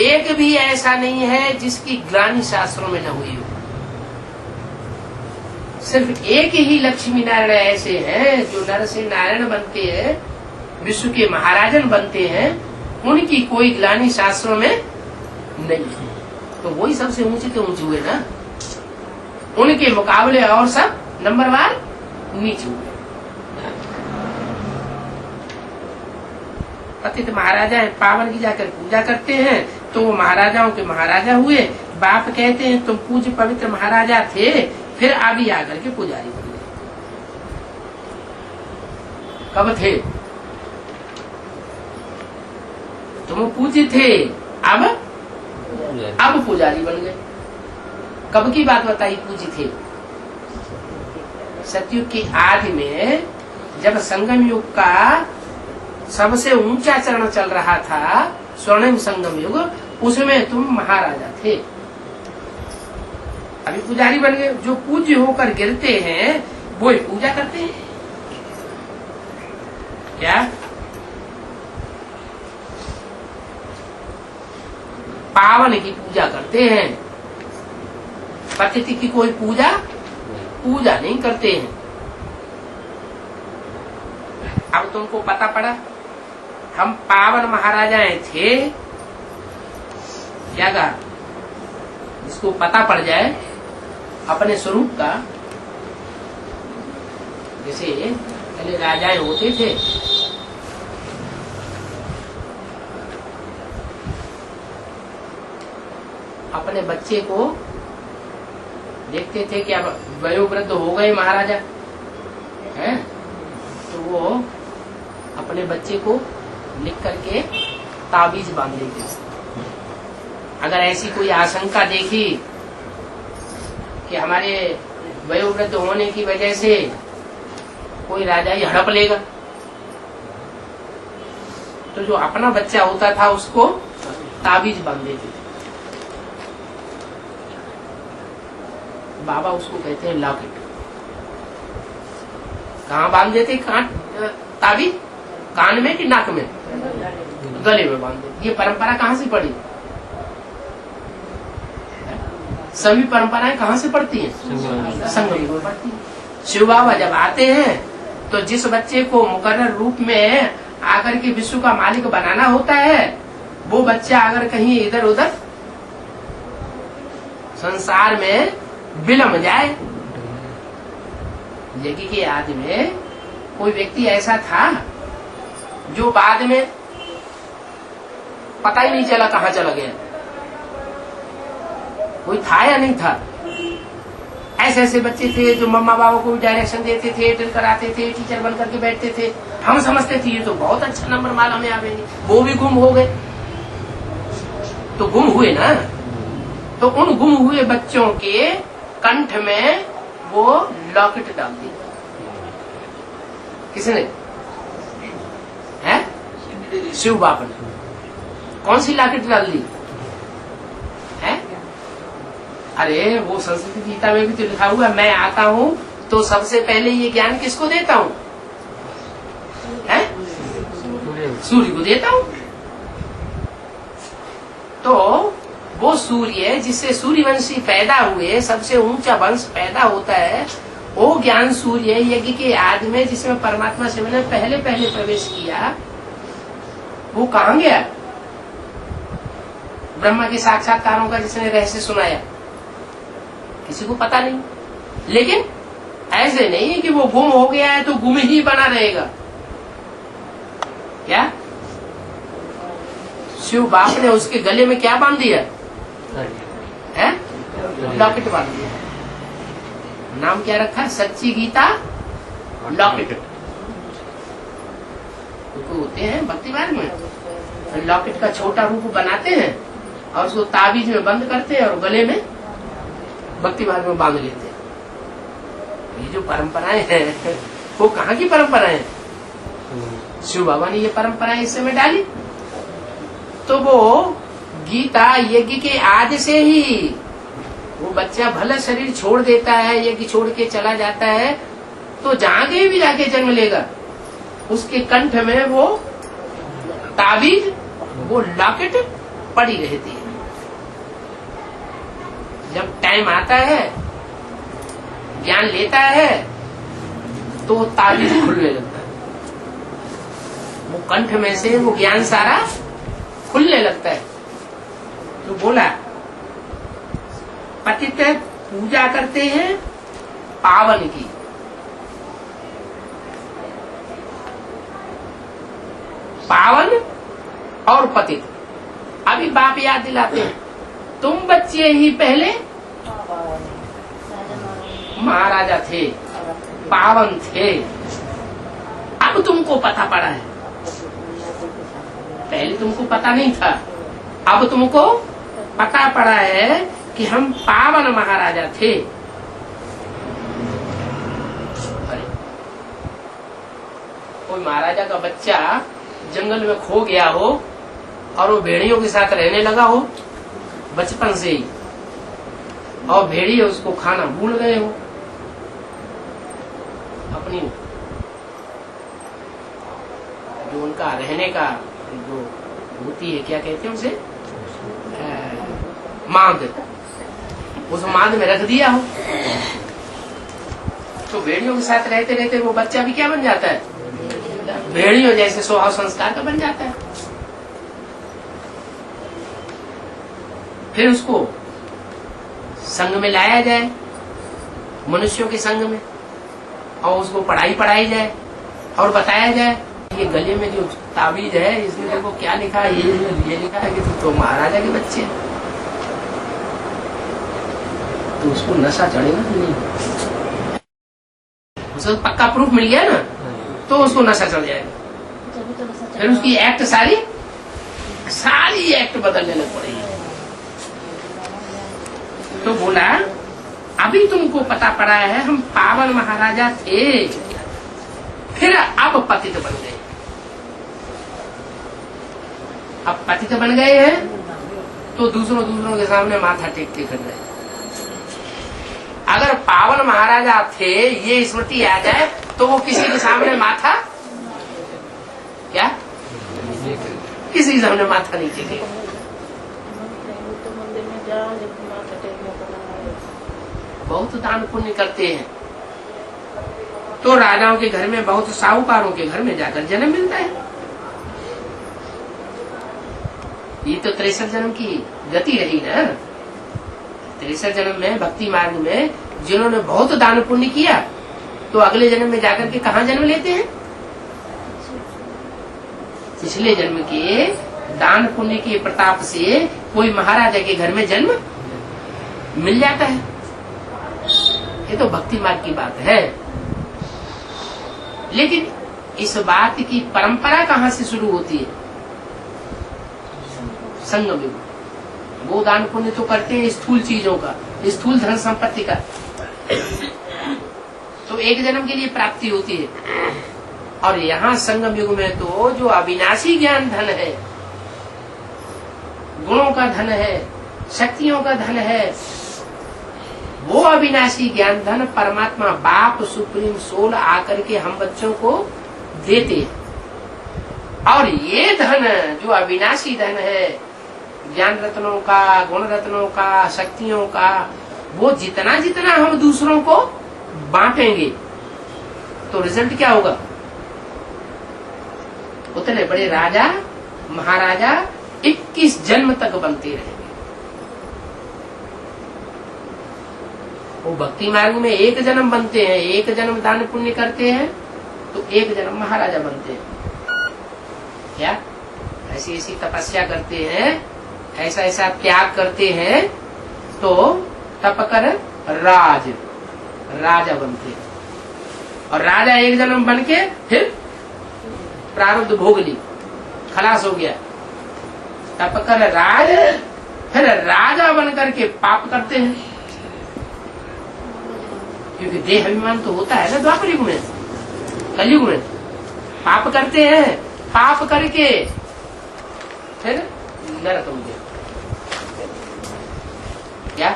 एक भी ऐसा नहीं है जिसकी ग्लानि शास्त्रों में न हुई हो। सिर्फ एक ही लक्ष्मी नारायण ऐसे हैं जो नर से नारायण बनते हैं, विश्व के महाराजन बनते हैं, उनकी कोई ग्लानि शास्त्रों में नहीं है। तो वही सबसे ऊंचे तो ऊंचे हुए ना, उनके मुकाबले और सब नंबरवार नीचे हुए। पतित महाराजा है, पावन की जाकर पूजा करते हैं तो वो महाराजाओं के महाराजा हुए। बाप कहते हैं तुम पूज्य पवित्र महाराजा थे, फिर अभी आकर के पुजारी बन गए। कब थे? तुम पूज्य थे, अब पुजारी बन गए। कब की बात बताई पूज्य थे? सतयुग की आदि में जब संगम युग का सबसे ऊंचा चरण चल रहा था, स्वर्णिम संगम युग, उसमें तुम महाराजा थे, अभी पुजारी बन गए। जो पूज्य होकर गिरते हैं वो ही पूजा करते हैं। क्या? पावन की पूजा करते हैं, पतित की कोई पूजा नहीं करते हैं। अब तुमको पता पड़ा हम पावन महाराजाएं थे, क्या कहा? इसको पता पड़ जाए अपने स्वरूप का। जैसे पहले राजाएं होते थे, अपने बच्चे को देखते थे कि अब वयोवृद्ध हो गए महाराजा हैं, तो वो अपने बच्चे को लिख करके ताबीज बांध देते थे। अगर ऐसी कोई आशंका देखी कि हमारे वयोवृद्ध होने की वजह से कोई राजा ही हड़प लेगा, तो जो अपना बच्चा होता था उसको ताबीज बांध देते थे। बाबा उसको कहते हैं लॉकेट। कहाँ बांध देते? ताबीज कान में कि नाक में? गले में बांध देते। ये परंपरा कहाँ से पड़ी? सभी परंपराएं कहाँ से पड़ती हैं? संगम में पड़ती है। शिव बाबा जब आते हैं तो जिस बच्चे को मुकर्रर रूप में आकर के विश्व का मालिक बनाना होता है, वो बच्चा अगर कहीं इधर उधर संसार में विलम जाए। यज्ञ के आदि में कोई व्यक्ति ऐसा था जो बाद में पता ही नहीं चला कहाँ चला गया। कोई था या नहीं था? ऐसे ऐसे बच्चे थे जो मम्मा बाबा को डायरेक्शन देते थे, ड्रिल कराते थे, टीचर बन करके बैठते थे। हम समझते थे ये तो बहुत अच्छा नंबर माला में आवेंगे, वो भी गुम हो गए। तो गुम हुए ना, तो उन गुम हुए बच्चों के कंठ में वो लॉकेट डाल दी। किसने? है? शिव बाबा ने। कौन सी लॉकेट डाल दी? है? अरे वो संस्कृत गीता में भी तो लिखा हुआ, मैं आता हूँ तो सबसे पहले ये ज्ञान किसको देता हूँ? है? सूर्य को देता हूँ। तो वो सूर्य जिससे सूर्यवंशी पैदा हुए, सबसे ऊंचा वंश पैदा होता है, वो ज्ञान सूर्य यज्ञ के आदि में जिसमें परमात्मा से मैंने पहले पहले प्रवेश किया, वो कहाँ गया? ब्रह्मा के साक्षात्कारों का जिसने रहस्य सुनाया, किसी को पता नहीं। लेकिन ऐसे नहीं है कि वो गुम हो गया है तो गुम ही बना रहेगा। क्या शिव बाप ने उसके गले में क्या बांध दिया है? लॉकेट बांध दिया। नाम क्या रखा? सच्ची गीता लॉकेट। तो होते हैं भक्ति मार्ग में लॉकेट का छोटा रूप बनाते हैं और उसको ताबीज में बंद करते हैं और गले में भक्ति मार्ग में बांध लेते हैं। ये जो परंपराएं हैं वो कहाँ की परंपराएं हैं? शिव बाबा ने ये परंपराएं इस समय डाली। तो वो गीता यज्ञ के आदि से ही वो बच्चा भला शरीर छोड़ देता है, यज्ञ छोड़ के चला जाता है, तो जहां कहीं भी जाके जन्म लेगा उसके कंठ में वो ताबीज, वो लॉकेट पड़ी रहती है। जब टाइम आता है, ज्ञान लेता है, तो वो ताबीज खुलने लगता है। वो कंठ में से वो ज्ञान सारा खुलने लगता है। तो बोला पतित पूजा करते हैं पावन की, पावन और पतित। अभी बाप याद दिलाते हैं, तुम बच्चे ही पहले महाराजा थे, पावन थे, अब तुमको पता पड़ा है। पहले तुमको पता नहीं था, अब तुमको पता पड़ा है कि हम पावन महाराजा थे। कोई महाराजा का बच्चा जंगल में खो गया हो और वो भेड़ियों के साथ रहने लगा हो बचपन से ही, और भेड़िए उसको खाना भूल गए हो, अपनी जो उनका रहने का जो होती है, क्या कहते हैं उसे, मांद, उस मांद में रख दिया हो, तो भेड़ियों के साथ रहते रहते वो बच्चा भी क्या बन जाता है? भेड़ियों जैसे स्वभाव संस्कार का बन जाता है। फिर उसको संग में लाया जाए, मनुष्यों के संग में, और उसको पढ़ाई जाए और बताया जाए ये गले में जो ताबीज है इसमें देखो क्या लिखा है, ये लिखा है कि तो महाराजा के बच्चे, तो उसको नशा चढ़ेगा कि नहीं? उसको पक्का प्रूफ मिल गया ना, तो उसको नशा चढ़ जाएगा। फिर उसकी एक्ट सारी एक्ट बदलने लग पड़ेगी। तो बोला अभी तुमको पता पड़ा है हम पावन महाराजा थे, फिर अब पतित बन गए। अब पतित बन गए हैं तो दूसरों के सामने माथा टेकते कर रहे। अगर पावन महाराजा थे ये स्मृति आ जाए तो वो किसी के सामने माथा, क्या किसी के सामने माथा नहीं टेकेगा। बहुत दान पुण्य करते हैं तो राजाओं के घर में, बहुत साहूकारों के घर में जाकर जन्म मिलता है। ये तो 63 जन्म की गति रही ना। 63 जन्म में भक्ति मार्ग में जिन्होंने बहुत दान पुण्य किया तो अगले जन्म में जाकर के कहाँ जन्म लेते हैं? पिछले जन्म के दान पुण्य के प्रताप से कोई महाराजा के घर में जन्म मिल जाता है। ये तो भक्ति मार्ग की बात है। लेकिन इस बात की परंपरा कहाँ से शुरू होती है? संगम युग। वो दान पुण्य तो करते हैं स्थूल चीजों का, स्थूल धन संपत्ति का, तो एक जन्म के लिए प्राप्ति होती है। और यहाँ संगम युग में तो जो अविनाशी ज्ञान धन है, गुणों का धन है, शक्तियों का धन है, वो अविनाशी ज्ञान धन परमात्मा बाप सुप्रीम सोल आकर के हम बच्चों को देते हैं। और ये धन जो अविनाशी धन है, ज्ञान रत्नों का, गुण रत्नों का, शक्तियों का, वो जितना जितना हम दूसरों को बांटेंगे तो रिजल्ट क्या होगा? उतने बड़े राजा महाराजा 21 जन्म तक बनते रहेंगे। वो भक्ति मार्ग में एक जन्म बनते हैं, एक जन्म दान पुण्य करते हैं तो एक जन्म महाराजा बनते हैं। क्या ऐसी ऐसी तपस्या करते हैं, ऐसा ऐसा त्याग करते हैं तो तप कर राजा बनते हैं। और राजा एक जन्म बन के फिर प्रारब्ध भोग ली, खलास हो गया। तप कर फिर राजा बन करके पाप करते हैं, क्योंकि देह अभिमान तो होता है ना द्वापर युग में, कलयुग में पाप करते हैं। पाप करके फिर नरक में गिरते, क्या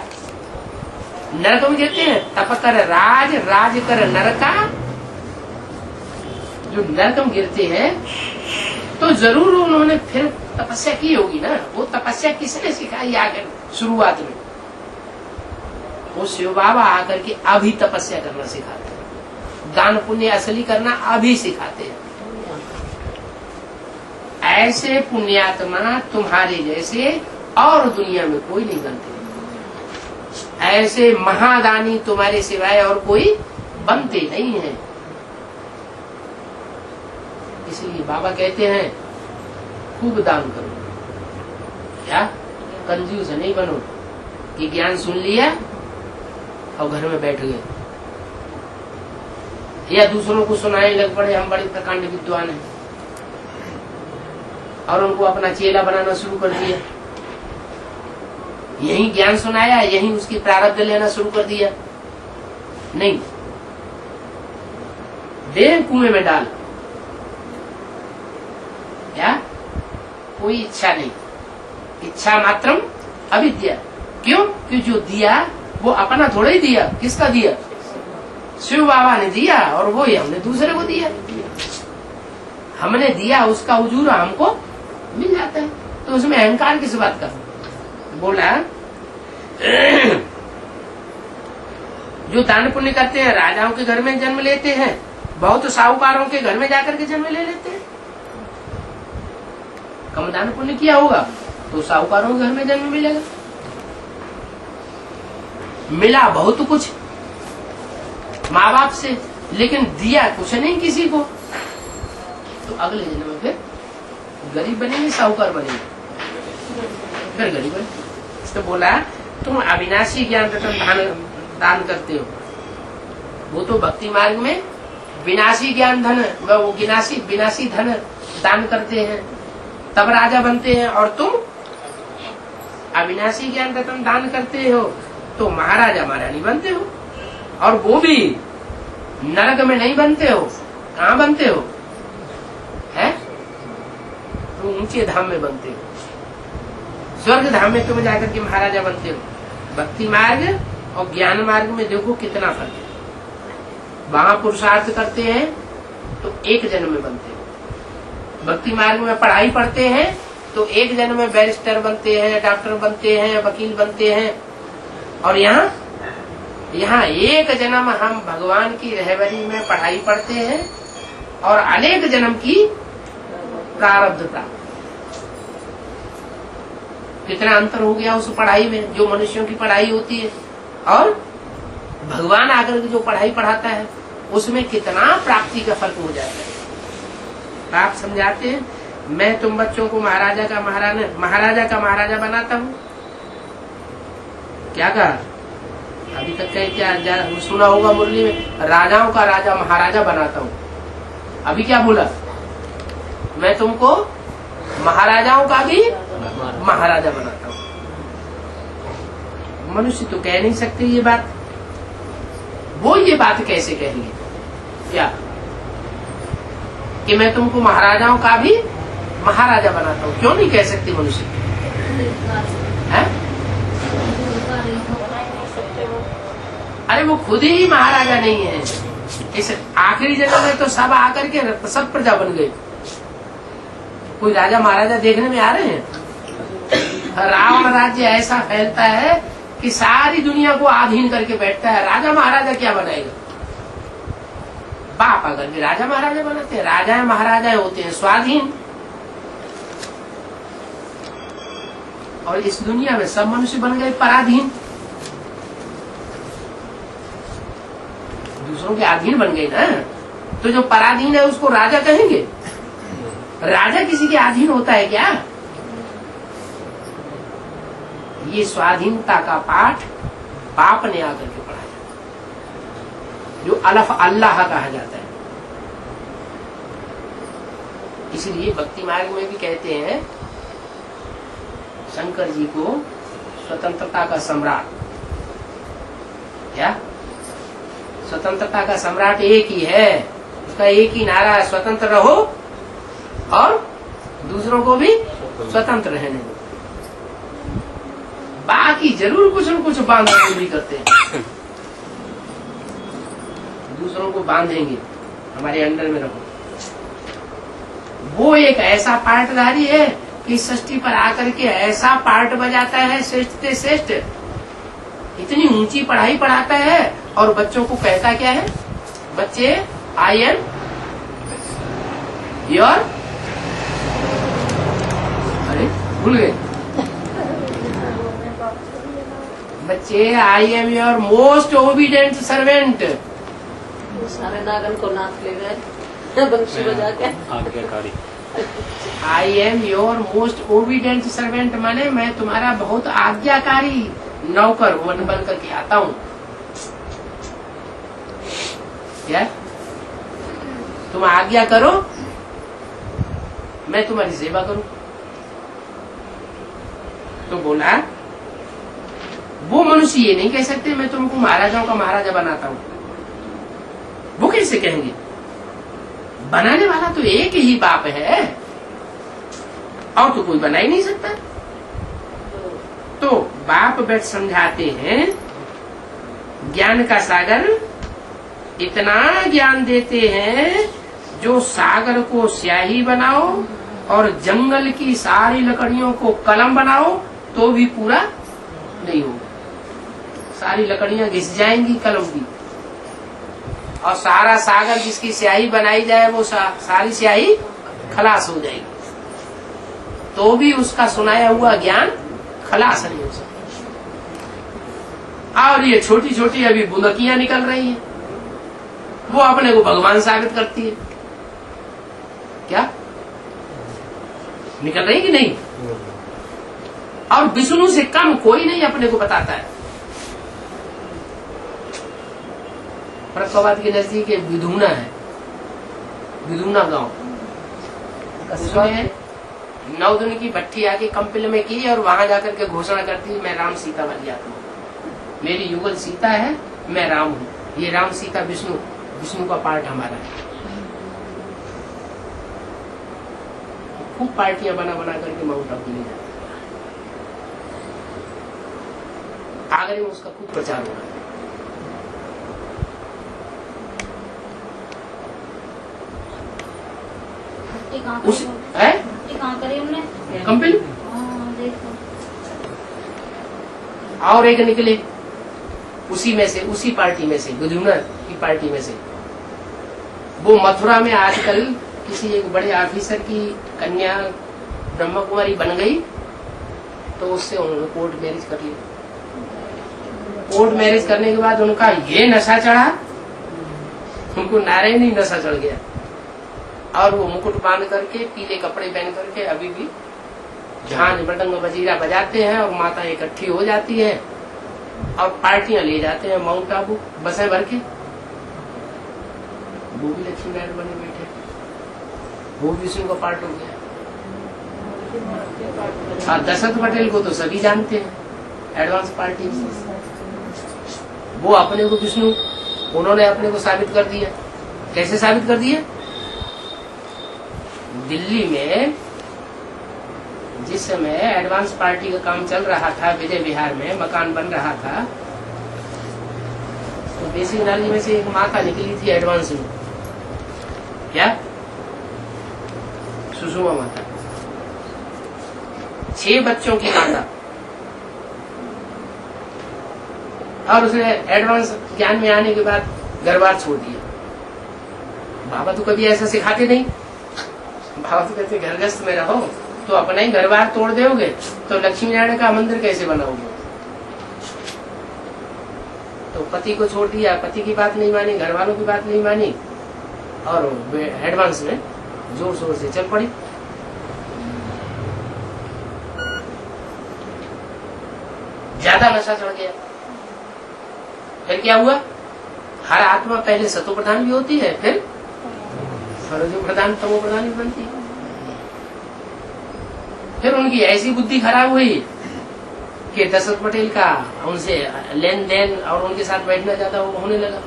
नरक में गिरते हैं। तप कर राज कर नरका, जो नरक में गिरते हैं तो जरूर उन्होंने फिर तपस्या की होगी ना। वो तपस्या किसने सिखाई आकर शुरुआत में? वो शिव बाबा आकर के अभी तपस्या करना सिखाते हैं, दान पुण्य असली करना अभी सिखाते हैं। ऐसे पुण्यात्मा तुम्हारे जैसे और दुनिया में कोई नहीं बनते, ऐसे महादानी तुम्हारे सिवाय और कोई बनते नहीं है। इसलिए बाबा कहते हैं खूब दान करो, क्या कंजूस नहीं बनो कि ज्ञान सुन लिया और घर में बैठ गए, या दूसरों को सुनाने लग पड़े हम बड़े प्रकांड विद्वान हैं, और उनको अपना चेला बनाना शुरू कर दिया। यही ज्ञान सुनाया, यही उसकी प्रारब्ध लेना शुरू कर दिया। नहीं, दे कुएं में डाल, क्या कोई इच्छा नहीं, इच्छा मात्रम अविद्या। क्यों? कि जो दिया वो अपना थोड़ा ही दिया, किसका दिया? शिव बाबा ने दिया, और वो ही हमने दूसरे को दिया। हमने दिया उसका उजूर हमको मिल जाता है, तो उसमें अहंकार किस बात का? बोला जो दान पुण्य करते हैं राजाओं के घर में जन्म लेते हैं, बहुत साहूकारों के घर में जाकर के जन्म ले लेते हैं। कम दान पुण्य किया होगा तो साहूकारों के घर में जन्म मिलेगा। मिला बहुत कुछ माँ बाप से, लेकिन दिया कुछ नहीं किसी को, तो अगले जन्म में फिर गरीब बनेंगे, साहूकार बनेंगे, फिर गरीब बनेंगे। तो बोला तुम अविनाशी ज्ञान रत्न दान करते हो, वो तो भक्ति मार्ग में विनाशी ज्ञान धन, वो विनाशी धन दान करते हैं, तब राजा बनते हैं। और तुम अविनाशी ज्ञान रत्न दान करते हो तो महाराजा महारानी बनते हो, और वो भी नरक में नहीं बनते हो। कहाँ बनते हो? है तो ऊंचे धाम में बनते हो, स्वर्ग धाम में तुम जाकर के महाराजा बनते हो। भक्ति मार्ग और ज्ञान मार्ग में देखो कितना फर्क है। वहां पुरुषार्थ करते हैं तो एक जन्म में बनते हो, भक्ति मार्ग में पढ़ाई पढ़ते हैं तो एक जन्म में बैरिस्टर बनते हैं, डॉक्टर बनते हैं, वकील बनते हैं। और यहाँ एक जन्म हम भगवान की रहबरी में पढ़ाई पढ़ते हैं और अनेक जन्म की प्रारब्ध प्राप्त। कितना अंतर हो गया उस पढ़ाई में, जो मनुष्यों की पढ़ाई होती है और भगवान आकर के जो पढ़ाई पढ़ाता है, उसमें कितना प्राप्ति का फर्क हो जाता है। आप समझाते हैं, मैं तुम बच्चों को महाराजा का महाराजा बनाता हूँ। क्या कहा? अभी तक कहीं क्या सुना होगा मुरली में, राजाओं का राजा महाराजा बनाता हूँ। अभी क्या बोला? मैं तुमको महाराजाओं का भी महाराजा बनाता हूँ। मनुष्य तो कह नहीं सकते ये बात, वो ये बात कैसे कहेंगे? क्या कि मैं तुमको महाराजाओं का भी महाराजा बनाता हूँ? क्यों नहीं कह सकते मनुष्य? है? अरे वो खुद ही महाराजा नहीं है। इस आखिरी जगह में तो सब आकर के सब प्रजा बन गए। कोई राजा महाराजा देखने में आ रहे हैं? रावण राज्य ऐसा फैलता है कि सारी दुनिया को अधीन करके बैठता है। राजा महाराजा क्या बनाएगा? बाप अगर भी राजा महाराजा बनाते हैं, राजा महाराजा होते हैं स्वाधीन। और इस दुनिया में सब मनुष्य बन गए पराधीन, दूसरों के अधीन बन गए ना। तो जो पराधीन है उसको राजा कहेंगे? राजा किसी के अधीन होता है क्या? ये स्वाधीनता का पाठ बाप ने आकर के पढ़ाया, जो अलफ अल्लाह कहा जाता है। इसलिए भक्ति मार्ग में भी कहते हैं शंकर जी को स्वतंत्रता का सम्राट। क्या? स्वतंत्रता का सम्राट एक ही है, उसका एक ही नारा है, स्वतंत्र रहो और दूसरों को भी स्वतंत्र रहने दो। बाकी जरूर कुछ न कुछ बांधने करते हैं, दूसरों को बांधेंगे, हमारे अंडर में रहो। वो एक ऐसा पार्टधारी है कि षष्ठी पर आकर के ऐसा पार्ट बजाता है श्रेष्ठ से श्रेष्ठ, इतनी ऊंची पढ़ाई पढ़ाता है और बच्चों को कहता क्या है? बच्चे आई एम योर, अरे भूल गए बच्चे, I am your most obedient servant. सारे नागन को नाच ले गए बंशी बजा के। आज्ञाकारी। I am your most obedient servant माने मैं तुम्हारा बहुत आज्ञाकारी नौकर बन करके आता हूँ। क्या? तुम आज्ञा करो, मैं तुम्हारी सेवा करूं। तो बोला वो मनुष्य ये नहीं कह सकते मैं तुमको महाराजाओं का महाराजा बनाता हूं। वो कैसे कहेंगे? बनाने वाला तो एक ही बाप है और तो कोई बना ही नहीं सकता। तो बाप बैठ समझाते हैं, ज्ञान का सागर, इतना ज्ञान देते हैं जो सागर को स्याही बनाओ और जंगल की सारी लकड़ियों को कलम बनाओ तो भी पूरा नहीं होगा। सारी लकड़ियां घिस जाएंगी कलम की, और सारा सागर जिसकी स्याही बनाई जाए वो सारी स्याही खलास हो जाएगी, तो भी उसका सुनाया हुआ ज्ञान खलास नहीं हो सकता। और ये छोटी छोटी अभी बुंदकियां निकल रही हैं, वो अपने को भगवान साबित करती है। क्या निकल रही कि नहीं? और विष्णु से कम कोई नहीं अपने को बताता है। फरक्काबाद के नजदीक एक विधुना है, विधुना गांव, उसमें 9 दिन की भट्टी आके कंपिल में की और वहां जाकर के घोषणा करती है मैं राम सीता वाली आत्मा हूँ, मेरी युगल सीता है, मैं राम हूँ। ये राम सीता विष्णु, विष्णु का पार्ट हमारा है। खूब पार्टियां बना बना करके माउंट आबू ले जाते, आगरे में उसका खूब प्रचार हो रहा है। उस है कहाँ करी हमने कंपिल, देखो और एक निकले उसी में से, उसी पार्टी में से, विधुना की पार्टी में से। वो मथुरा में आजकल किसी एक बड़े ऑफिसर की कन्या ब्रह्म कुमारी बन गई, तो उससे उन्होंने कोर्ट मैरिज कर लिया। कोर्ट मैरिज करने के बाद उनका ये नशा चढ़ा, उनको नारायणी नशा चढ़ गया, और वो मुकुट बांध करके पीले कपड़े पहन करके अभी भी झांझ मृदंग बजीरा बजाते हैं और माता इकट्ठी हो जाती है और पार्टियां ले जाते हैं माउंट आबू बसें भर के। वो भी लक्ष्मी नारायण बने बैठे, वो भी विष्णु का पार्ट हो गया। और दशरथ पटेल को तो सभी जानते हैं, एडवांस पार्टी। वो अपने को विष्णु, उन्होंने अपने को साबित कर दिया। कैसे साबित कर दिया? दिल्ली में जिस समय एडवांस पार्टी का काम चल रहा था, विजय विहार में मकान बन रहा था, तो बेसिक नाली में से एक माता निकली थी एडवांस में। क्या? सुषमा माता। 6 बच्चों की माता, और उसने एडवांस ज्ञान में आने के बाद घर बार छोड़ दिया। बाबा तो कभी ऐसा सिखाते नहीं। बाबा तो कहते घरगस्त में रहो, तो अपना ही घर बार तोड़ दोगे तो लक्ष्मी नारायण का मंदिर कैसे बनाओगे। तो पति को छोड़ दिया, पति की बात नहीं मानी, घर वालों की बात नहीं मानी, और एडवांस में जोर शोर से चल पड़ी। ज्यादा नशा चढ़ गया। फिर क्या हुआ, हर आत्मा पहले सतो प्रधान भी होती है, फिर रजो प्रधान तमो प्रधान भी बनती है। फिर उनकी ऐसी बुद्धि खराब हुई कि दशरथ पटेल का उनसे लेन देन और उनके साथ बैठना ज्यादा होने लगा।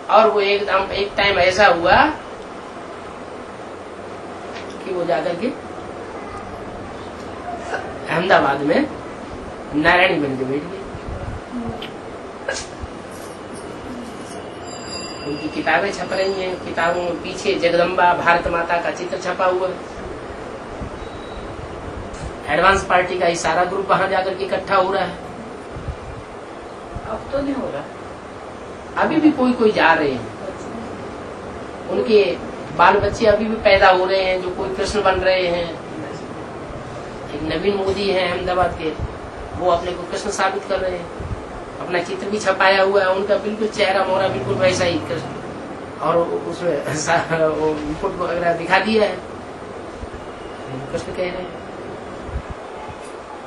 और वो एक टाइम ऐसा हुआ कि वो जाकर के अहमदाबाद में नारायणी बन के बैठ गए। उनकी किताबें छप रही हैं, किताबों में पीछे जगदम्बा भारत माता का चित्र छपा हुआ है। एडवांस पार्टी का सारा ग्रुप वहां जाकर के इकट्ठा हो रहा है। अब तो नहीं हो रहा, अभी भी कोई कोई जा रहे हैं, उनके बाल बच्चे अभी भी पैदा हो रहे हैं, जो कोई कृष्ण बन रहे हैं। एक नवीन मोदी है अहमदाबाद के, वो अपने को कृष्ण साबित कर रहे हैं। अपना चित्र भी छपाया हुआ है, उनका बिल्कुल चेहरा मोहरा बिल्कुल वैसा ही कृष्ण, और उसमें इनपुट वगैरह दिखा दिया है, कृष्ण कह रहे हैं।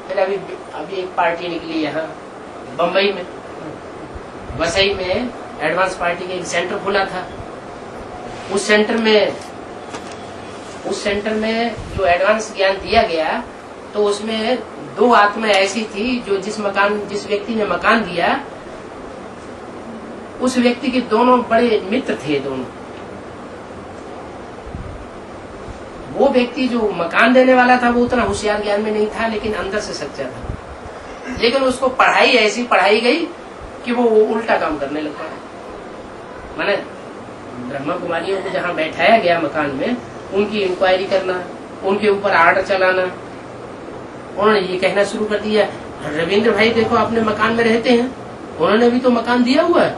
फिर अभी एक पार्टी निकली यहाँ बम्बई में, वसई में एडवांस पार्टी का एक सेंटर खुला था। उस सेंटर में जो एडवांस ज्ञान दिया गया, तो उसमें 2 आत्माएं ऐसी थी जो जिस व्यक्ति ने मकान दिया, उस व्यक्ति के दोनों बड़े मित्र थे। दोनों, वो व्यक्ति जो मकान देने वाला था वो उतना होशियार ज्ञान में नहीं था, लेकिन अंदर से सच्चा था। लेकिन उसको पढ़ाई ऐसी पढ़ाई गई कि वो उल्टा काम करने लगा। माने ब्रह्मा कुमारियों को जहाँ बैठाया गया मकान में, उनकी इंक्वायरी करना, उनके ऊपर आर्डर चलाना। उन्होंने ये कहना शुरू कर दिया, रविंद्र भाई देखो अपने मकान में रहते हैं, उन्होंने भी तो मकान दिया हुआ है,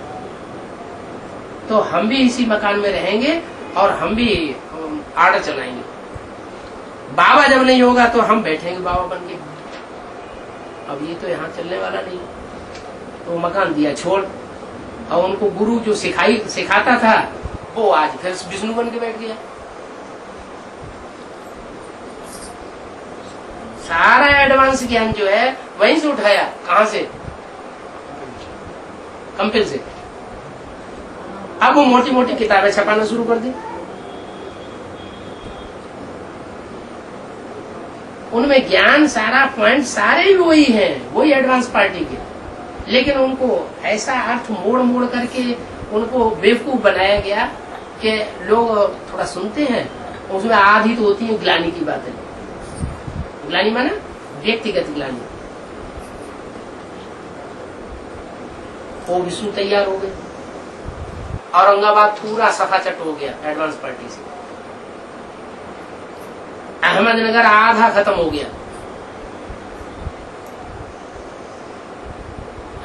तो हम भी इसी मकान में रहेंगे और हम भी आर्डर चलाएंगे। बाबा जब नहीं होगा तो हम बैठेंगे बाबा बन के। अब ये तो यहाँ चलने वाला नहीं, तो मकान दिया छोड़। और उनको गुरु जो सिखाता था, वो आज फिर विष्णु बन के बैठ गया। सारा एडवांस ज्ञान जो है वहीं से उठाया। कहां से? कंपिल से। अब वो मोटी मोटी किताबें छपाना शुरू कर दी। उनमें ज्ञान सारा पॉइंट सारे ही वही हैं, वही एडवांस पार्टी के, लेकिन उनको ऐसा अर्थ मोड़ मोड़ करके उनको बेवकूफ बनाया गया कि लोग थोड़ा सुनते हैं, उसमें आधी तो होती है ग्लानि की बातें। ग्लानि माना व्यक्तिगत ग्लानि। वो विष्णु तैयार हो गए, औरंगाबाद पूरा सफाचट हो गया एडवांस पार्टी से। अहमदनगर आधा खत्म हो गया।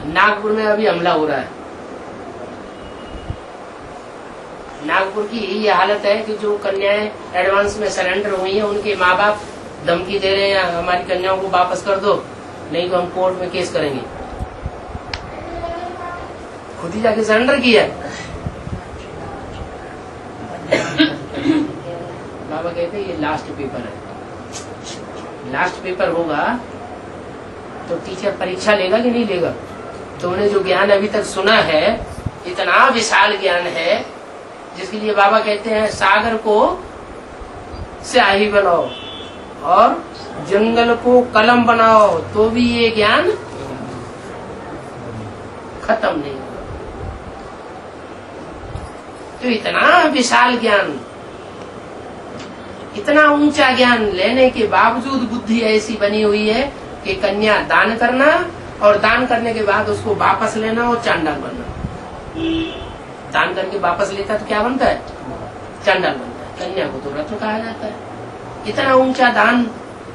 नागपुर में अभी हमला हो रहा है। नागपुर की ये हालत है कि जो कन्याएं एडवांस में सरेंडर हुई हैं, उनके माँ बाप धमकी दे रहे हैं, हमारी कन्याओं को वापस कर दो, नहीं तो हम कोर्ट में केस करेंगे। खुद ही जाके सरेंडर किया। बाबा कहते हैं ये लास्ट पेपर है। लास्ट पेपर होगा तो टीचर परीक्षा लेगा कि नहीं लेगा। तुमने जो ज्ञान अभी तक सुना है, इतना विशाल ज्ञान है, जिसके लिए बाबा कहते हैं सागर को स्याही बनाओ और जंगल को कलम बनाओ, तो भी ये ज्ञान खत्म नहीं होगा। तो इतना विशाल ज्ञान, इतना ऊंचा ज्ञान लेने के बावजूद बुद्धि ऐसी बनी हुई है कि कन्या दान करना और दान करने के बाद उसको वापस लेना और चांडाल बनना। दान करके वापस लेता तो क्या बनता है? चांडाल बनता है। कन्या को तो रत्न कहा जाता है। इतना ऊंचा दान,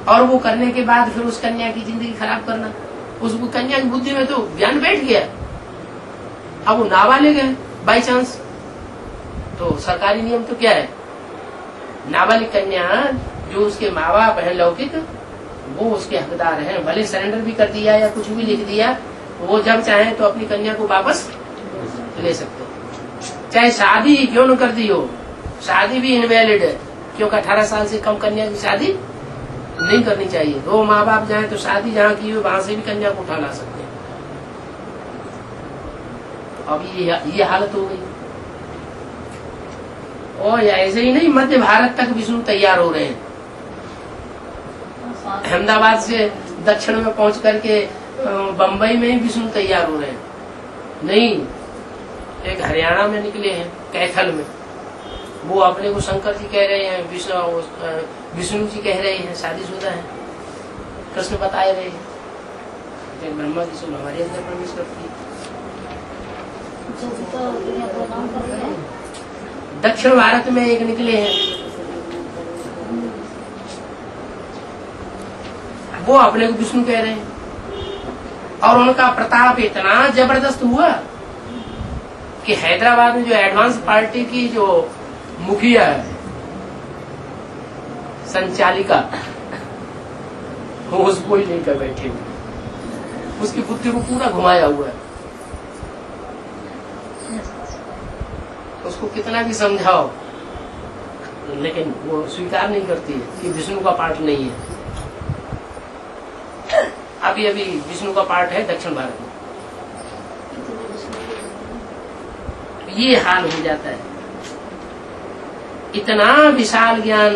और वो करने के बाद फिर उस कन्या की जिंदगी खराब करना। उस कन्या की बुद्धि में तो ज्ञान बैठ गया, अब वो नाबालिग है बाई चांस, तो सरकारी नियम तो क्या है, नाबालिग कन्या जो उसके माँ बाप है लौकिक, वो उसके हकदार हैं। भले सरेंडर भी कर दिया या कुछ भी लिख दिया, तो वो जब चाहे तो अपनी कन्या को वापस ले सकते हो। चाहे शादी क्यों न कर दी हो, शादी भी इनवैलिड है, क्योंकि 18 साल से कम कन्या की शादी नहीं करनी चाहिए। दो माँ बाप जाए तो शादी जहाँ की हो वहां से भी कन्या को उठा ला सकते हैं। अब ये हालत हो गई। और ऐसे ही नहीं, मध्य भारत तक विष्णु तैयार हो रहे हैं। अहमदाबाद से दक्षिण में पहुंच करके बंबई में ही विष्णु तैयार हो रहे हैं। नहीं, एक हरियाणा में निकले हैं कैथल में, वो अपने को शंकर जी कह रहे हैं, विष्णु जी कह रहे हैं, शादीशुदा है, कृष्ण बताए रहे हैं। ब्रह्मा जी सुन हमारे अंदर प्रवेश करती है। दक्षिण भारत में एक निकले हैं, वो अपने को विष्णु कह रहे हैं, और उनका प्रताप इतना जबरदस्त हुआ कि हैदराबाद में जो एडवांस पार्टी की जो मुखिया है, संचालिका, वो उसको ही लेकर बैठे हुए, उसकी बुद्धि को पूरा घुमाया हुआ है। उसको कितना भी समझाओ, लेकिन वो स्वीकार नहीं करती है कि विष्णु का पार्ट नहीं है। अभी अभी विष्णु का पार्ट है दक्षिण भारत में। ये हाल हो जाता है। इतना विशाल ज्ञान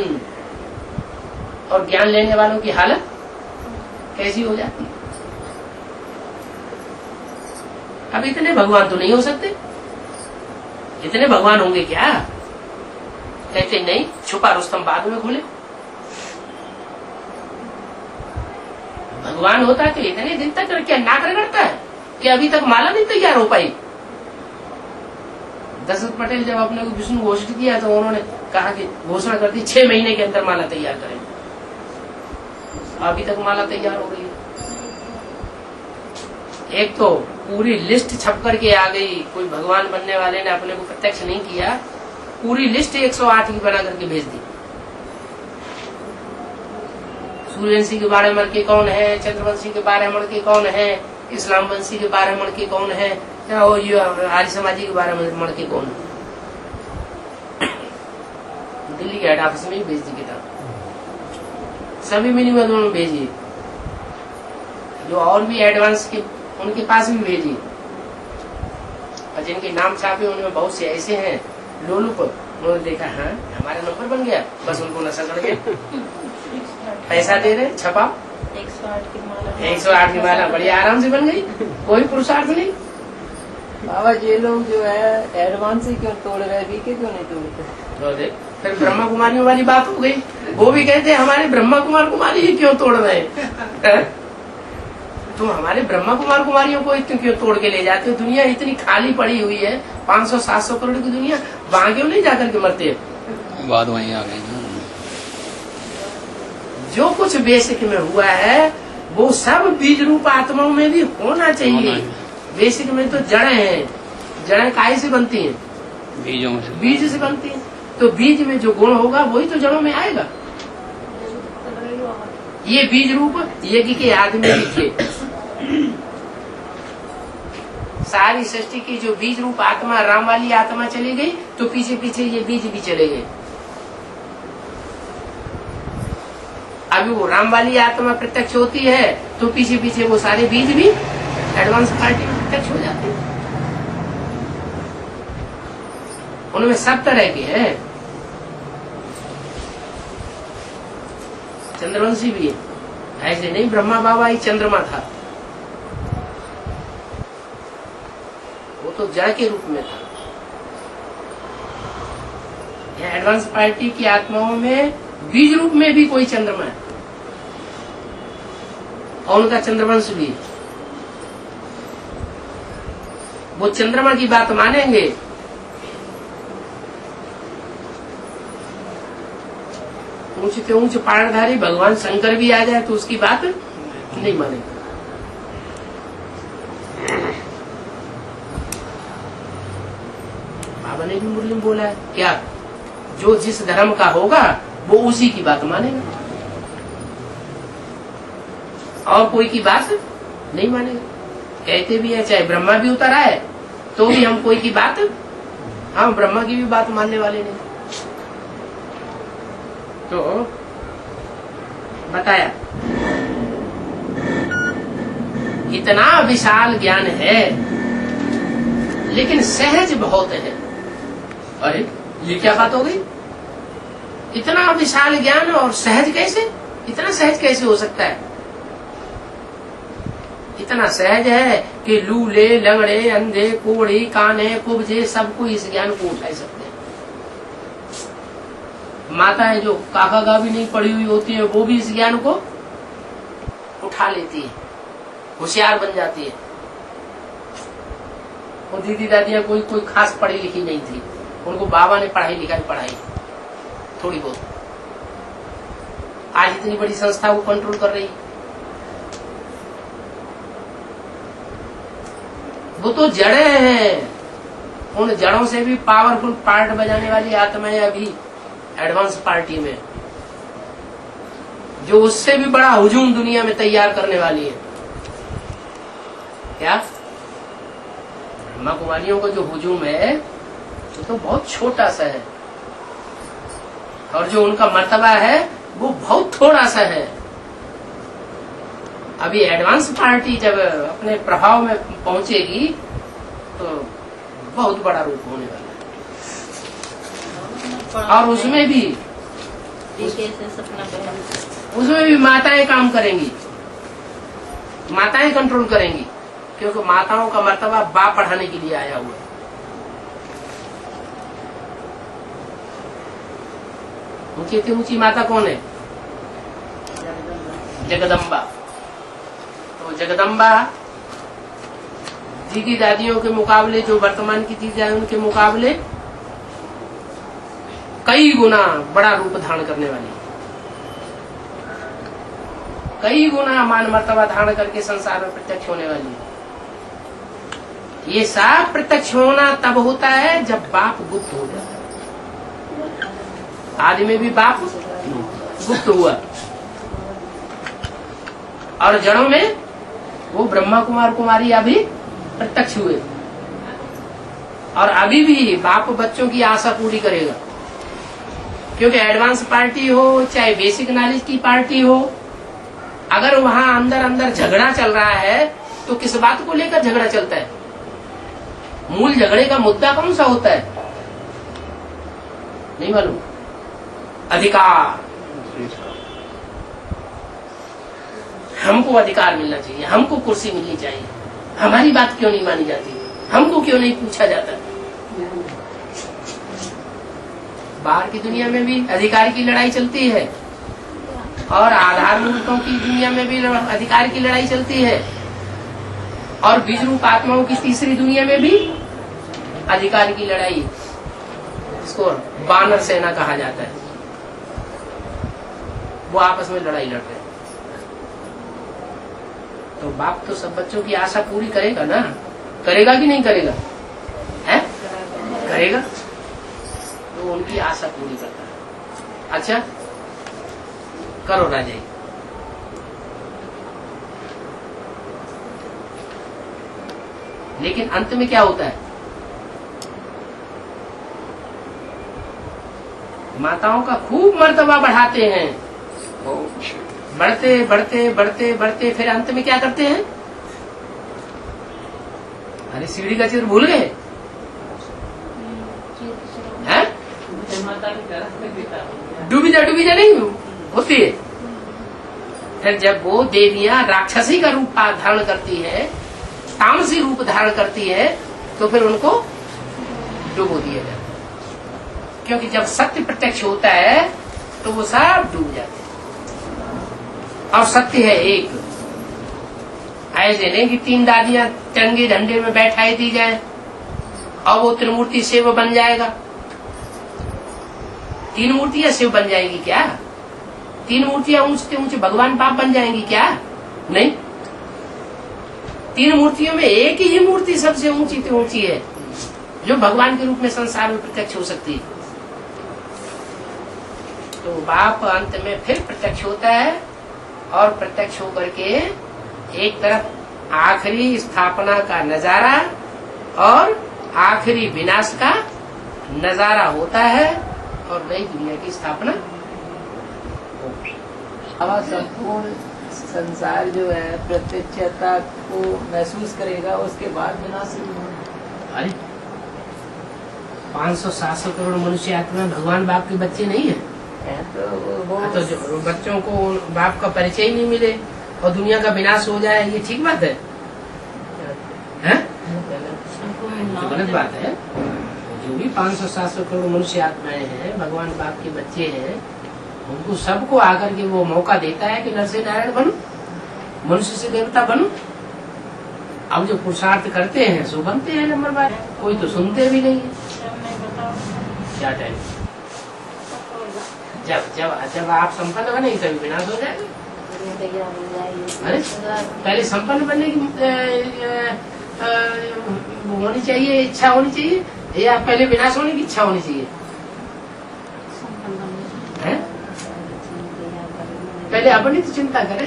और ज्ञान लेने वालों की हालत कैसी हो जाती है। अब इतने भगवान तो नहीं हो सकते, इतने भगवान होंगे क्या? कहते नहीं, छुपा रुस्तम बाद में खुले। भगवान होता तो इतने दिन तक क्या नाक रगड़ता है कि अभी तक माला नहीं तैयार हो पाई। दशरथ पटेल जब अपने को विष्णु घोषित किया तो उन्होंने कहा कि घोषणा कर दी 6 महीने के अंदर माला तैयार करेंगे। अभी तक माला तैयार हो गई। एक तो पूरी लिस्ट छप करके आ गई, कोई भगवान बनने वाले ने अपने को प्रत्यक्ष नहीं किया, पूरी लिस्ट 108 की बना करके भेज दी। सूर्यवंशी के 12 मण के कौन है, चंद्रवंशी के 12 मण के कौन है, इस्लाम वंशी के 12 मण के कौन है, और ये आर्य समाजी के 12 मण के कौन है। दिल्ली के हेड ऑफिस में ही भेज दी किताब, सभी मिनिमम में भेजिए, जो और भी एडवांस के उनके पास भी भेजिए। और जिनके नाम छापे उनमें बहुत से ऐसे हैं लोलुप, उन्होंने देखा हाँ हमारा नंबर बन गया, बस उनको नशा चढ़ गया, पैसा दे रहे, छपा 108 की माला बड़ी आराम से बन गई, कोई पुरुषार्थ नहीं। बाबा ये लोग जो है एडवांस ही क्यों तोड़ रहे, वीके क्यों नहीं तोड़ते? तो देख, फिर ब्रह्मा कुमारियों वाली बात हो गई। वो भी कहते हैं हमारे ब्रह्मा कुमार कुमारी ही क्यों तोड़ रहे हैं? तो हमारे ब्रह्मा कुमार कुमारियों को इतने क्यों तोड़ के ले जाते हो? दुनिया इतनी खाली पड़ी हुई है, 500-700 करोड़ की दुनिया, वहां क्यों नहीं जाकर के मरते? बात वहीं आ गई ना। जो कुछ बेसिक में हुआ है वो सब बीज रूप आत्माओं में भी होना चाहिए। बेसिक में तो जड़ें हैं, जड़ें काहे से बनती हैं? बीजों से। बीज से बनती हैं। तो बीज में जो गुण होगा वही तो जड़ों में आएगा। ये बीज रूप यज्ञ के आदमी लिखे, सारी सृष्टि की जो बीज रूप आत्मा, राम वाली आत्मा चली गई तो पीछे पीछे ये बीज भी चले गए। अभी वो राम वाली आत्मा प्रत्यक्ष होती है तो पीछे पीछे वो सारे बीज भी एडवांस पार्टी में प्रत्यक्ष हो जाते हैं। उनमें सब तरह के हैं। चंद्रवंशी भी है, ऐसे नहीं ब्रह्मा बाबा ही चंद्रमा था, वो तो जड़ के रूप में था। यह एडवांस पार्टी की आत्माओं में बीज रूप में भी कोई चंद्रमा है और उनका चंद्रवंश भी। वो चंद्रमा की बात मानेंगे ऊंचे ऊंच पारणधारी भगवान शंकर भी आ जाए तो उसकी बात नहीं मानेगा। बाबा ने भी मुरली में बोला है क्या, जो जिस धर्म का होगा वो उसी की बात मानेगा और कोई की बात नहीं मानेगा। कहते भी है चाहे ब्रह्मा भी उतर आए तो भी हम कोई की बात, हम ब्रह्मा की भी बात मानने वाले नहीं। तो बताया इतना विशाल ज्ञान है लेकिन सहज बहुत है। अरे ये क्या बात हो गई, इतना विशाल ज्ञान और सहज कैसे, इतना सहज कैसे हो सकता है। इतना सहज है कि लूले लंगड़े अंधे कोढ़े काने कुब्जे सबको इस ज्ञान को उठा सकते हैं। माताएं जो काका का भी नहीं पढ़ी हुई होती है वो भी इस ज्ञान को उठा लेती है, होशियार बन जाती है। वो दीदी दादियां कोई खास पढ़ी लिखी नहीं थी, उनको बाबा ने पढ़ाई लिखाई पढ़ाई थोड़ी बहुत। आज इतनी बड़ी संस्था वो कंट्रोल कर रही। वो तो जड़े हैं, उन जड़ों से भी पावरफुल पार्ट बजाने वाली आत्माएं अभी एडवांस पार्टी में, जो उससे भी बड़ा हुजूम दुनिया में तैयार करने वाली है। क्या ब्रह्मा कुमारियों का जो हुजूम है वो तो बहुत छोटा सा है और जो उनका मर्तबा है वो बहुत थोड़ा सा है। अभी एडवांस पार्टी जब अपने प्रभाव में पहुंचेगी तो बहुत बड़ा रूप होने वाला है। और उसमें भी माताएं काम करेंगी, माताएं कंट्रोल करेंगी, क्योंकि माताओं का मर्तबा बाप पढ़ाने के लिए आया हुआ है। ऊंची से ऊंची माता कौन है, जगदम्बा। तो जगदम्बा जी की दादियों के मुकाबले, जो वर्तमान की चीजें हैं उनके मुकाबले कई गुना बड़ा रूप धारण करने वाली, कई गुना मान मर्तबा धारण करके संसार में प्रत्यक्ष होने वाली। ये सब प्रत्यक्ष होना तब होता है जब बाप गुप्त हो जाता है। आदि में भी बाप गुप्त हुआ और जड़ों में वो ब्रह्मा कुमार कुमारी अभी प्रत्यक्ष हुए। और अभी भी बाप बच्चों की आशा पूरी करेगा, क्योंकि एडवांस पार्टी हो चाहे बेसिक नॉलेज की पार्टी हो, अगर वहां अंदर अंदर झगड़ा चल रहा है तो किस बात को लेकर झगड़ा चलता है, मूल झगड़े का मुद्दा कौन सा होता है, नहीं मालूम। अधिकार, हमको अधिकार मिलना चाहिए, हमको कुर्सी मिलनी चाहिए, हमारी बात क्यों नहीं मानी जाती, हमको क्यों नहीं पूछा जाता। बाहर की दुनिया में भी अधिकार की लड़ाई चलती है और आधार मूर्तों की दुनिया में भी अधिकार की लड़ाई चलती है और बीज रूप आत्माओं की तीसरी दुनिया में भी अधिकार की लड़ाई, इसको बानर सेना कहा जाता है। वो आपस में लड़ाई लड़ रहे हैं। तो बाप तो सब बच्चों की आशा पूरी करेगा ना, करेगा कि नहीं करेगा, है करेगा, तो उनकी आशा पूरी करता है। अच्छा करो राजे। लेकिन अंत में क्या होता है, माताओं का खूब मर्तबा बढ़ाते हैं, बढ़ते बढ़ते बढ़ते बढ़ते फिर अंत में क्या करते हैं, अरे सीढ़ी का चित्र भूल गए हैं, डूबी जा नहीं होती है। फिर जब वो देवियां राक्षसी का रूप धारण करती है, तामसी रूप धारण करती है, तो फिर उनको डुबो दिया जाता है, क्योंकि जब सत्य प्रत्यक्ष होता है तो वो सब डूब जाते हैं। और सत्य है एक, ऐसे नहीं कि तीन दादियां तिरंगे झंडे में बैठाई दी जाए और वो त्रिमूर्ति शिव बन जाएगा। तीन मूर्तियां शिव बन जाएगी क्या, 3 मूर्तियां ऊंचते ऊंचे भगवान पाप बन जाएंगी क्या? नहीं, 3 मूर्तियों में एक ही मूर्ति सबसे ऊंची से ऊंची है जो भगवान के रूप में संसार में प्रत्यक्ष हो सकती है। तो बाप अंत में फिर प्रत्यक्ष होता है और प्रत्यक्ष होकर के एक तरफ आखिरी स्थापना का नजारा और आखिरी विनाश का नजारा होता है और नई दुनिया की स्थापना। बाबा संपूर्ण संसार जो है प्रत्यक्षता को महसूस करेगा, उसके बाद विनाश होगा। अरे 500-700 करोड़ मनुष्य आत्मा भगवान बाप के बच्चे नहीं है तो वो तो जो बच्चों को बाप का परिचय ही नहीं मिले और दुनिया का विनाश हो जाए, ये ठीक बात है? हैं? तो गलत बात है। जो भी 500-700 करोड़ मनुष्य आत्माएं हैं, भगवान बाप के बच्चे हैं, उनको सबको आकर के वो मौका देता है कि नर से नारायण बनूं, मनुष्य से देवता बनूं। अब जो पुरुषार्थ करते हैं सो बनते हैं नंबर बार, कोई तो सुनते भी नहीं है। क्या टाइम? जब आप संपन्न बनेंगे तभी विनाश हो जाएगा। अरे पहले संपन्न बनने की होनी चाहिए, इच्छा होनी चाहिए, या पहले विनाश होने की इच्छा होनी चाहिए? है? पहले अपनी तो चिंता करें,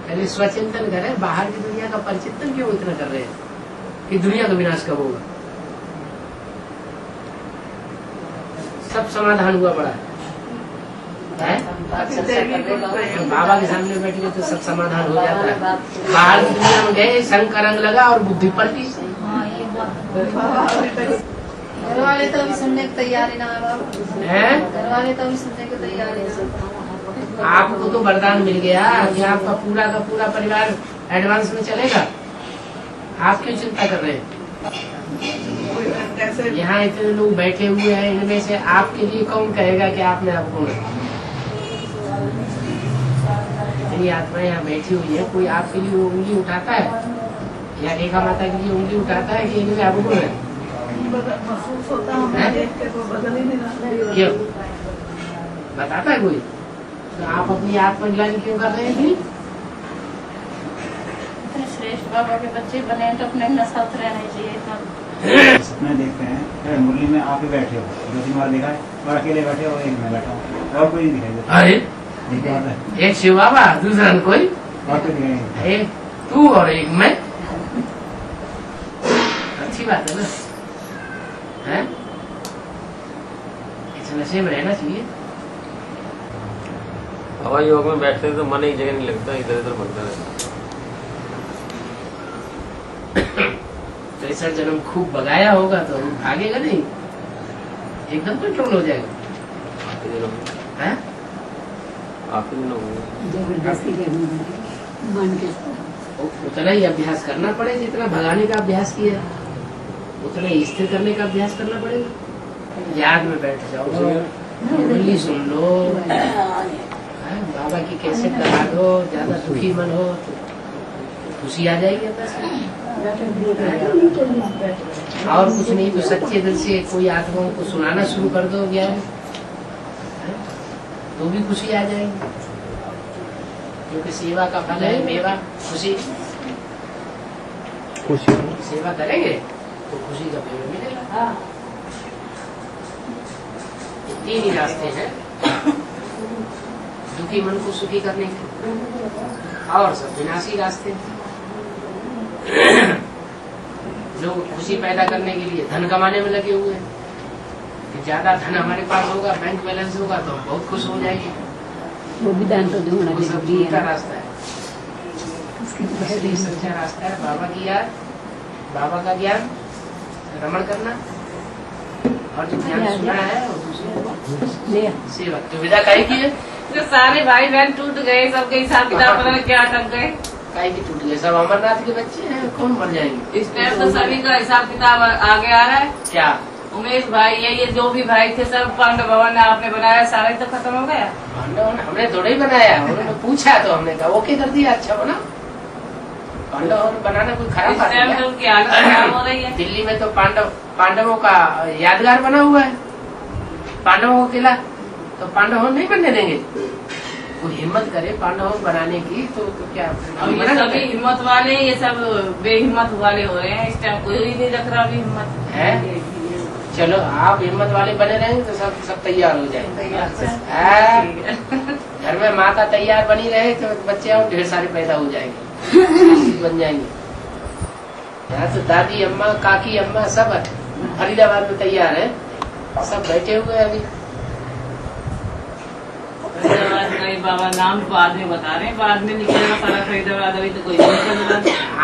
पहले स्वचिंतन करें। बाहर की दुनिया का परिचिंतन क्यों इतना कर रहे हैं कि दुनिया का विनाश कब होगा? सब समाधान हुआ पड़ा है? बाबा के सामने बैठे तो सब समाधान हो जाता है। बाहर की दुनिया में गए, संग का रंग लगा और बुद्धि पलटी। घर वाले तो अभी सुनने की तैयारी ना है, घर वाले तो अभी सुनने की तैयारी ना। आपको तो वरदान मिल गया कि आपका पूरा का पूरा परिवार एडवांस में चलेगा। आप क्यों चिंता कर रहे हैं? यहाँ इतने लोग बैठे हुए हैं, इनमें से आपके लिए कौन कहेगा कि आपने आपको इतनी आत्मा यहाँ बैठी हुई है, कोई आपके लिए उंगली उठाता है या रेखा माता के लिए उंगली उठाता है कि इनमें आपको है? क्यों बताता है कोई? तो आप अपनी आत्मज्ञान क्यों कर रहे हैं? श्रेष्ठ बाबा के बच्चे बने तो अपने नशा रहना चाहिए। सपने देखते हैं मुरली में आप ही बैठे हो, 2-3 बार देखा है, और अकेले बैठे हो, एक मैं बैठा हूँ और कोई नहीं दिखाई देता। अरे एक शिव बाबा, दूसरा कोई और कोई दिखाई नहीं। एक तू और एक मैं। अच्छी बात है ना? है? इस नशे में रहना चाहिए। हवा योग में बैठते हैं तो मन एक जगह नहीं लगता, इधर इधर भटकता रहता। ऐसा जन्म खूब बगाया होगा तो भागेगा नहीं, एकदम कंट्रोल हो जाएगा। आखिरी दिनों में हैं? आखिरी दिनों में जबरदस्ती मन के उतना ही अभ्यास करना पड़ेगा जितना भगाने का अभ्यास किया, उतना ही स्थिर करने का अभ्यास करना पड़ेगा। याद में बैठ जाओ, मुरली सुन लो, बाबा की कैसेट लगा दो, ज्यादा दुखी मन हो तो खुशी आ जाएगी अंदर। और कुछ नहीं तो सच्चे दिल से कोई आत्माओं को सुनाना शुरू कर दो ज्ञान, तो भी खुशी आ जाएगी। क्योंकि सेवा का फल है मेवा, खुशी। सेवा करेंगे तो खुशी का मेवा मिलेगा। तीन ही रास्ते हैं दुखी मन को सुखी करने के, और सब विनाशी रास्ते। लोग खुशी पैदा करने के लिए धन कमाने में लगे हुए हैं कि ज्यादा धन हमारे पास होगा, बैंक बैलेंस होगा तो हम बहुत खुश हो जाएंगे। वो भी दान तो ढूंढना वो सब जरूरी झूठा है। रास्ता है। इसलिए सच्चा रास्ता है बाबा की याद, बाबा का ज्ञान, रमण करना, और जो ज्ञान सुना है और दूसरों को सेवा। तो विदा काहे की है? जो सारे भाई बहन टूट गए, सबके हिसाब किताब पता नहीं क्या अटक गए। काहे की टूट गए? सब अमरनाथ के बच्चे हैं, कौन मर जाएंगे? इस टाइम तो सभी का हिसाब किताब आगे आ रहा है। क्या उमेश भाई, ये जो भी भाई थे सब पांडव भवन आपने बनाया, सारे तो खत्म हो गया। पांडव ने हमने थोड़ा ही बनाया, उन्होंने पूछा तो हमने कहा ओके कर दिया, अच्छा बना। पांडव बनाना कोई खराब इस बात टाइम तो है? उनकी हालत खराब हो रही है। दिल्ली में तो पांडवों का यादगार बना हुआ है, पांडवों का किला। तो पांडव नहीं बनने देंगे। वो हिम्मत करे पांडव बनाने की तो क्या अब ये सभी हिम्मत वाले, ये सब बेहिम्मत वाले हो रहे हैं इस टाइम, कोई नहीं रख रहा अभी हिम्मत है। चलो आप हिम्मत वाले बने रहेंगे तो सब तैयार हो जाएंगे। घर में माता तैयार बनी रहे तो बच्चे और ढेर सारे पैदा हो जाएंगे, बन जाएंगे। यहाँ तो दादी अम्मा काकी अम्मा सब फरीदाबाद में तैयार है, सब बैठे हुए हैं अभी। नहीं बाबा, नाम बाद में बता रहे हैं, बाद में निकलेगा सारा फरीदाबाद, अभी तो कोई नहीं निकल रहा।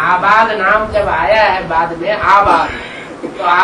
आबाद नाम जब आया है बाद में, आबाद तो